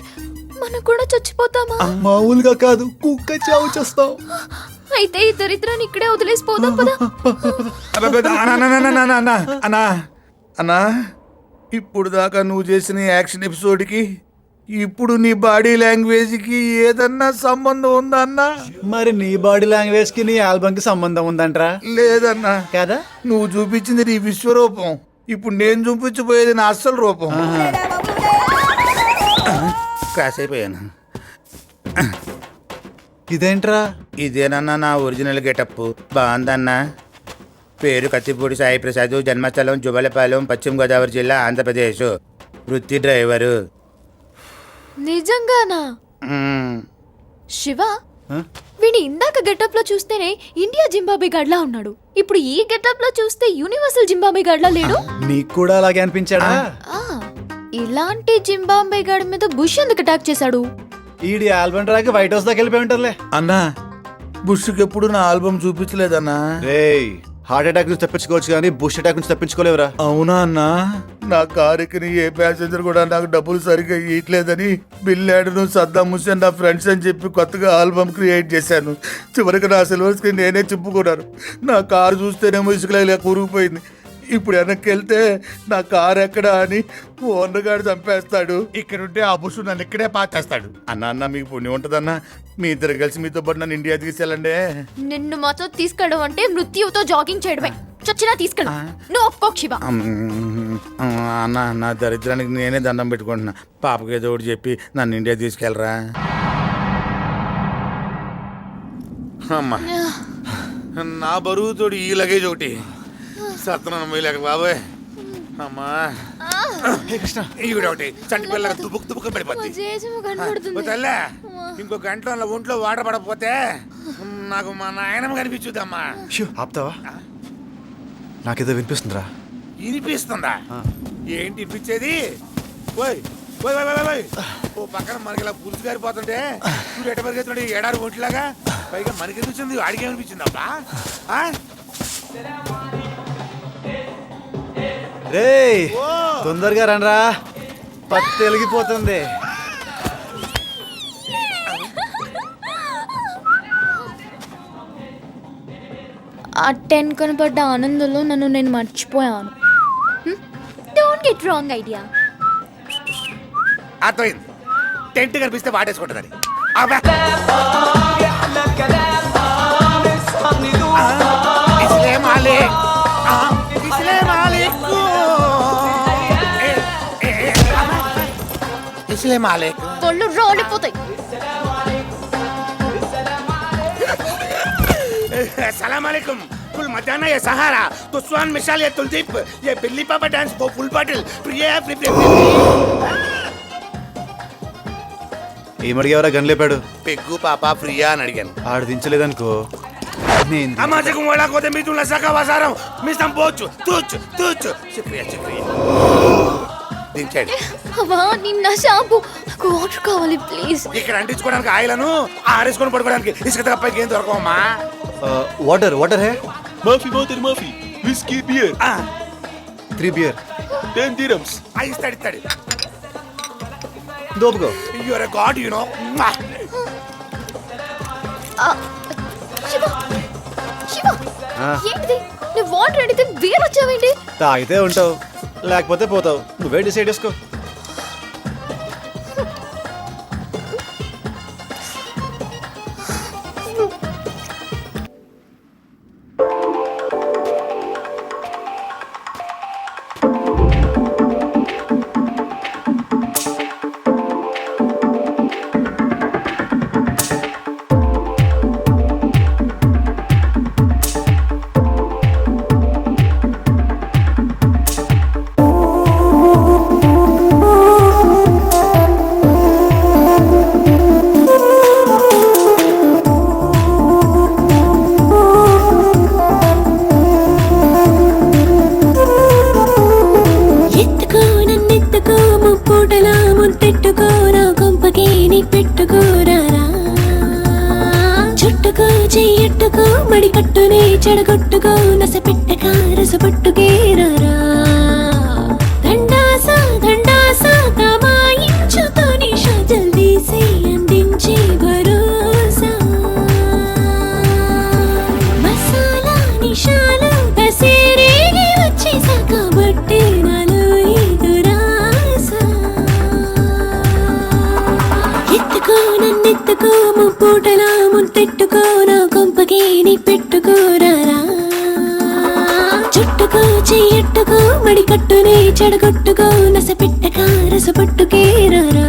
E: మనం కూడా చచ్చిపోతామా?
D: మామూలుగా కాదు, కుక్క చావు చేస్తాం.
E: అయితే ఈ దరిద్రాన్ని ఇక్కడే వదిలేసిపోదాం పదా.
M: అన్నా, ఇప్పుడు దాకా నువ్వు చేసిన యాక్షన్ ఎపిసోడ్కి ఇప్పుడు నీ బాడీ లాంగ్వేజ్కి ఏదన్నా సంబంధం ఉందా అన్నా?
D: మరి నీ బాడీ లాంగ్వేజ్ కి నీ ఆల్బమ్ కి సంబంధం ఉందంటరా?
M: లేదన్నా.
D: కదా,
M: నువ్వు చూపించింది నీ విశ్వరూపం, ఇప్పుడు నేను చూపించబోయేది నా అస్సలు రూపం. క్రాస్ అయిపోయాను.
D: ఇదేంట్రా?
M: ఇదేనన్నా నా ఒరిజినల్ గెటప్. బాగుందన్నా. పేరు కత్తిపూడి సాయి ప్రసాద్, జన్మస్థలం జుబలపాలెం, పశ్చిమ గోదావరి జిల్లా, ఆంధ్రప్రదేశ్. వృత్తి డ్రైవరు.
E: నిజంగానా? శివ, వీడి ఇందాక గెటప్ లో చూస్తేనే ఇండియా జింబాబే గాడ్లా ఉన్నాడు. ఇప్పుడు ఈ గెటప్ లో చూస్తే యూనివర్సల్ జింబాబే గాడ్లా లేడు.
D: నీకు కూడా అలాగే అనిపించాడా?
E: ఇలాంటి జింబాబే గాడి మీద బుష్ ఎందుకు అటాక్ చేశాడు?
D: ఈడి ఆల్బమ్ రాక వైట్ హౌస్ దాకా వెళ్ళిపోయి ఉంటారులే.
M: అన్నా, బుష్కి ఎప్పుడు నా ఆల్బమ్ చూపించలేదన్నా.
D: రేయ్, హార్ట్ అటాక్ నుంచి తప్పించుకోవచ్చు కానీ బుష్ అటాక్ నుంచి తప్పించుకోలేవురా.
M: అవునా అన్నా? నా కారుకి ఏ ప్యాసింజర్ కూడా నాకు డబ్బులు సరిగ్గా ఇవ్వట్లేదని బిల్ లాడెన్, సద్దాం హుస్సేన్ నా ఫ్రెండ్స్ అని చెప్పి కొత్తగా ఆల్బమ్ క్రియేట్ చేశాను. చివరికి నా సిల్వర్ స్క్రీన్ నేనే చెప్పుకున్నాను. నా కారు చూస్తేనేమో ఇసుకలో ఇలా కూరుకుపోయింది. ఇప్పుడు వెనక్కి వెళ్తే నా కారు ఎక్కడా అని ఓనర్ గారు చంపేస్తాడు. ఇక్కడుంటే ఆ బుష్ నన్ను ఇక్కడే పాచేస్తాడు. అన్న మీకు పుణ్యం ఉంటుందన్నా, మీ ఇద్దరు కలిసి మీతో పాటు నన్ను ఇండియా తీసుకెళ్ళండి.
E: నిన్ను మాతో తీసుకెళ్ళడం అంటే మృత్యువుతో జాగింగ్ చేయడమే. చచ్చినా తీసుకెళ్ళు. నువ్వు ఒప్పుకో శివ.
M: అన్న నా దరిద్రానికి నేనే దండం పెట్టుకుంటున్నా. పాపకి ఏదో ఒకటి చెప్పి నన్ను ఇండియా తీసుకెళ్ళరా. అమ్మా నా బరువుతోటి ఈ లగేజ్ ఒకటి సత్యనారాయణ పోయలేక బాబాయ్. అమ్మా ఈవిడొకటి చంటి పిల్లగా దుబ్బుకు పడిపోద్ది. తల్లే ఇంకో గంటలో అలా ఒంట్లో వాటర్ పడకపోతే నాకు మా నాయనమ్మ కనిపించుద్దమ్మా.
D: ఆపుతావా? నాకేదో వినిపిస్తుందిరా.
M: వినిపిస్తుందా? ఏంటి వినిపించేది? ఓయ్ ఓ పక్కన మనకి ఇలా పులుసు గారిపోతుంటే చూడు ఎట పరిగెత్తున్నాడు ఏడారు ఒంటిలాగా. పైగా మనకి వచ్చింది వాడికి ఏమనిపించింది అబ్బా?
D: రే తొందరగా రండ్రా, పత్తి వెలిగిపోతుంది.
E: ఆ 10 కనపడ్డ ఆనందంలో నన్ను నేను మర్చిపోయాను. Don't get wrong idea.
M: అర్థమైంది. టెంట్ కనిపిస్తే వాడేసుకుంటుందని.
E: ఒళ్ళు రోలిపోతాయి.
M: सलाम अलैकुम कुल मचाना ये सहारा तो स्वान मिसाल ये तुलदीप ये बिल्ली पापा डांस वो फुल बाटल प्रिय
D: ఏమడిగేవరా గన్లేపాడు?
M: పెగ్గు పాప ప్రియా అని అడిగాను.
D: ఆడు దించలేదనుకో
M: అమ్మాజకు మొళ కోతే మీ తుల సక వసారం మిసం పోచు తూచు తూచు శుక్రియా శుక్రియా దించాడు.
E: అవా నిన్న షాంపూ నాకు వాటర్ కావాలి ప్లీజ్.
M: ఇక్కడ అంటించుకోవడానికి ఆయిలను ఆరేసుకొని పడుకోవడానికి ఇసుక తప్పకి ఏం దొరకవమ్మా.
D: వాటర్ వాటర్ హే
N: మాఫీ వాటర్ మాఫీ విస్కీ బియర్
D: 3 బియర్
N: 10 dirhams.
M: ఇస్తాడు
D: దోపుకో.
M: You are a god you know.
E: Shiva Shiva ఏంటిది? నువ్వు వాటర్ అడిగితే బియర్ వచ్చావేంటి?
D: తాగితే ఉంటావు లేకపోతే పోతావు. నువ్వే డిసైడ్ చేసుకో.
Q: మడికట్టునే చెడగొట్టుకో నస పెట్టక రసపట్టుకేరారా. దండాస దండాస తమాయించుతో నిష జల్దీసి అందించి భరోసా. మసాలా నిషాలు దసేరేగి వచ్చేసా కాబట్టి నాలో ఈ దురాస. ఎత్తుకో నన్నెత్తుకో ముప్పూటలా ముత్తెట్టుకో నా కొంపకి నీ పెట్టుకోరారా. చుట్టుకో చెయ్యట్టుకో మడికట్టునే చెడగొట్టుకో నస పెట్టక రసపట్టుకేరారా.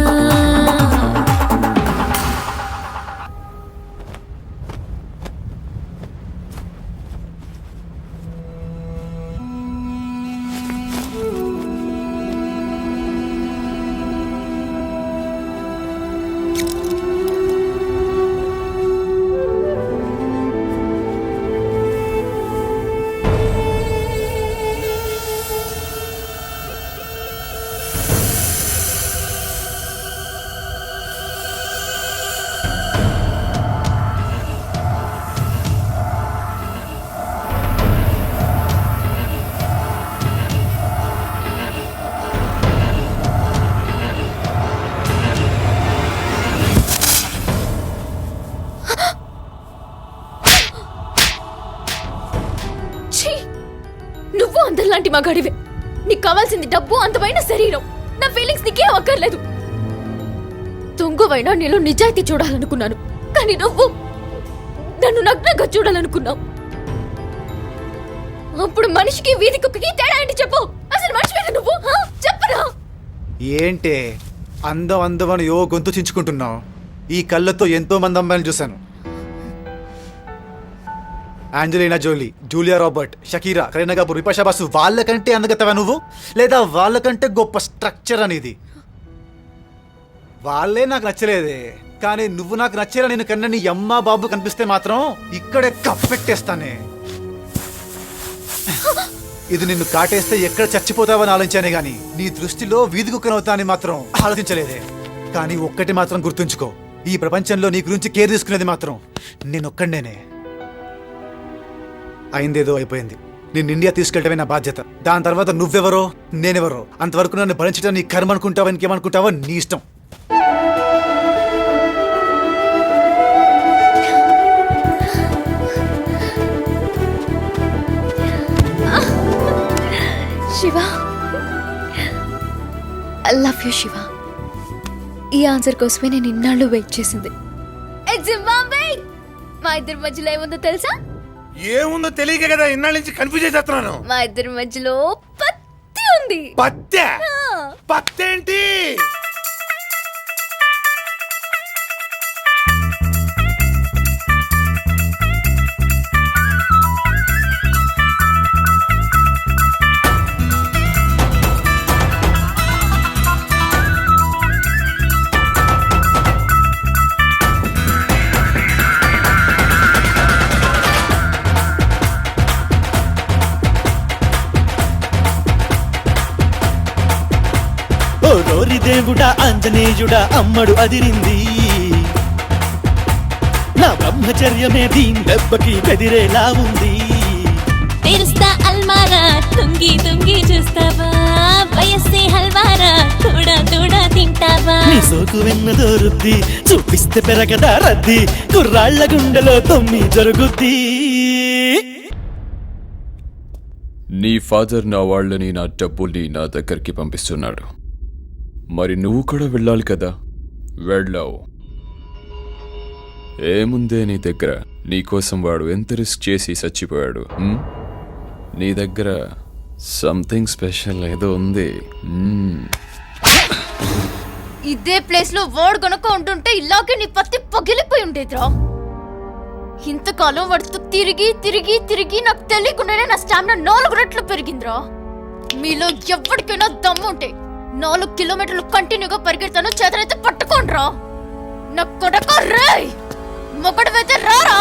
E: నువ్వు అందరిలాంటి మగాడివే. నీకు కావాల్సింది డబ్బు, అందమైన శరీరం. నా ఫీలింగ్స్ నీకేం అక్కర్లేదు. దొంగవైనా నీలో నిజాయితీ చూడాలనుకున్నాను, కానీ కానీ నువ్వు నన్ను నగ్నంగా చూడాలనుకున్నావు. అప్పుడు మనిషికి వీధి కుక్కకి తేడా ఏంటి చెప్పు? అసలు మనిషి నువ్వు చెప్పరా?
D: ఏంటే అందం అందం అని గొంతు చించుకుంటున్నావు? ఈ కళ్ళతో ఎంతో మంది అమ్మాయిలు చూశాను. Angelina Jolie, Julia Robert, Shakira, Kareena Kapoor, Bipasha Basu వాళ్ళకంటే అందగతవా నువ్వు? లేదా వాళ్ళకంటే గొప్ప స్ట్రక్చర్ అనేది? వాళ్ళే నాకు నచ్చలేదే, కానీ నువ్వు నాకు నచ్చేలా నేను కన్నా నీ అమ్మ బాబు కనిపిస్తే మాత్రం ఇక్కడే కప్పెట్టేస్తానే. ఇది నిన్ను కాటేస్తే ఎక్కడ చచ్చిపోతావని ఆలోచించానే గాని నీ దృష్టిలో వీధి కుక్కనవుతా అని మాత్రం ఆలోచించలేదే. కానీ ఒక్కటి మాత్రం గుర్తుంచుకో, ఈ ప్రపంచంలో నీ గురించి కేర్ తీసుకునేది మాత్రం నేనొక్కడేనే. అయిందేదో అయిపోయింది. నిన్ను ఇండియా తీసుకెళ్ళటమే నా బాధ్యత. దాని తర్వాత నువ్వెవరో నేనెవరో అంతవరకు నన్ను భరించడం నీ కర్మ అనుకుంటావా ఇంకేమనుకుంటావో నీ ఇష్టం.
E: Shiva, I love you Shiva. ఈ ఆన్సర్ కోసమే నేను ఇన్నాళ్ళు వెయిట్ చేసింది. మా ఇద్దరి మధ్యలో ఏముందో తెలుసా?
M: ఏముందో తెలియక కదా ఇన్నాళ్ళ నుంచి కన్ఫ్యూజ్ చేస్తున్నాను.
E: మా ఇద్దరి మధ్యలో పత్తి ఉంది.
M: పత్తేంటి?
G: రోరి దేవుడా ఆంజనేయుడా అమ్మడు అదిరింది. నా బ్రహ్మచర్యమే దీని దెబ్బకి బెదిరేలా ఉంది.
Q: తెరుస్తా అల్మారా తుంగి తుంగి చూస్తావా, వయస్సే హల్వారా తోడా తోడా తింటావా.
G: నీ సోకు వెన్నదో రుద్ది చూపిస్తే పెరగదా రద్ది, కుర్రాళ్ల గుండెలో తొమ్మి జరుగుద్ది.
N: నీ ఫాదర్ నా వాళ్ళని నా డబ్బుల్ని నా దగ్గరికి పంపిస్తున్నాడు. మరి నువ్వు కూడా వెళ్ళాలి కదా, వెళ్ళావు. ఏముందే నీ దగ్గర? నీకోసం వాడు ఎంత రిస్క్ చేసి చచ్చిపోయాడు. నీ దగ్గర సంథింగ్ స్పెషల్ ఏదో ఉంది.
E: ఇదే ప్లేస్ లో వాడు గనక ఉంటుంటే ఇలాగే నీ పత్తి పగిలిపోయి ఉండేదిరా. ఇంతకాలం వాడితో తిరిగి తిరిగి తిరిగి నాకు తెలియకుండానే నా స్టామినా 4 రెట్లు పెరిగిందిరా. మీలో ఎవరికైనా దమ్ము ఉంటే 4 కిలోమీటర్లు కంటిన్యూగా పరిగెడతాను, చేతనైతే పట్టుకోండ్రా. నా కొడక రేయ్, మొక్కడవైతే రారా.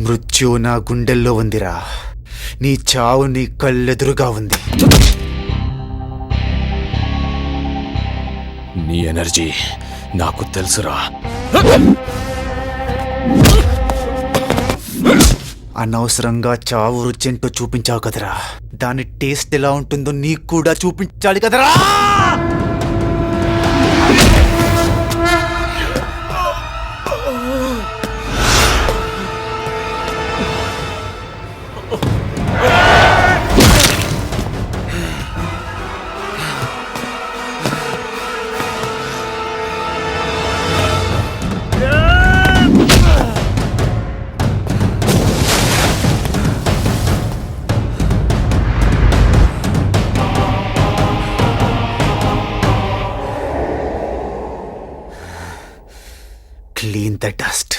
D: మృత్యు నా గుండెల్లో ఉందిరా, నీ చావు నీ కళ్ళెదురుగా ఉంది.
N: నీ ఎనర్జీ నాకు తెలుసురా.
D: అనవసరంగా చావు రుచెంటూ చూపించావు కదరా, దాని టేస్ట్ ఎలా ఉంటుందో నీకు కూడా చూపించాలి కదరా. Clean the dust.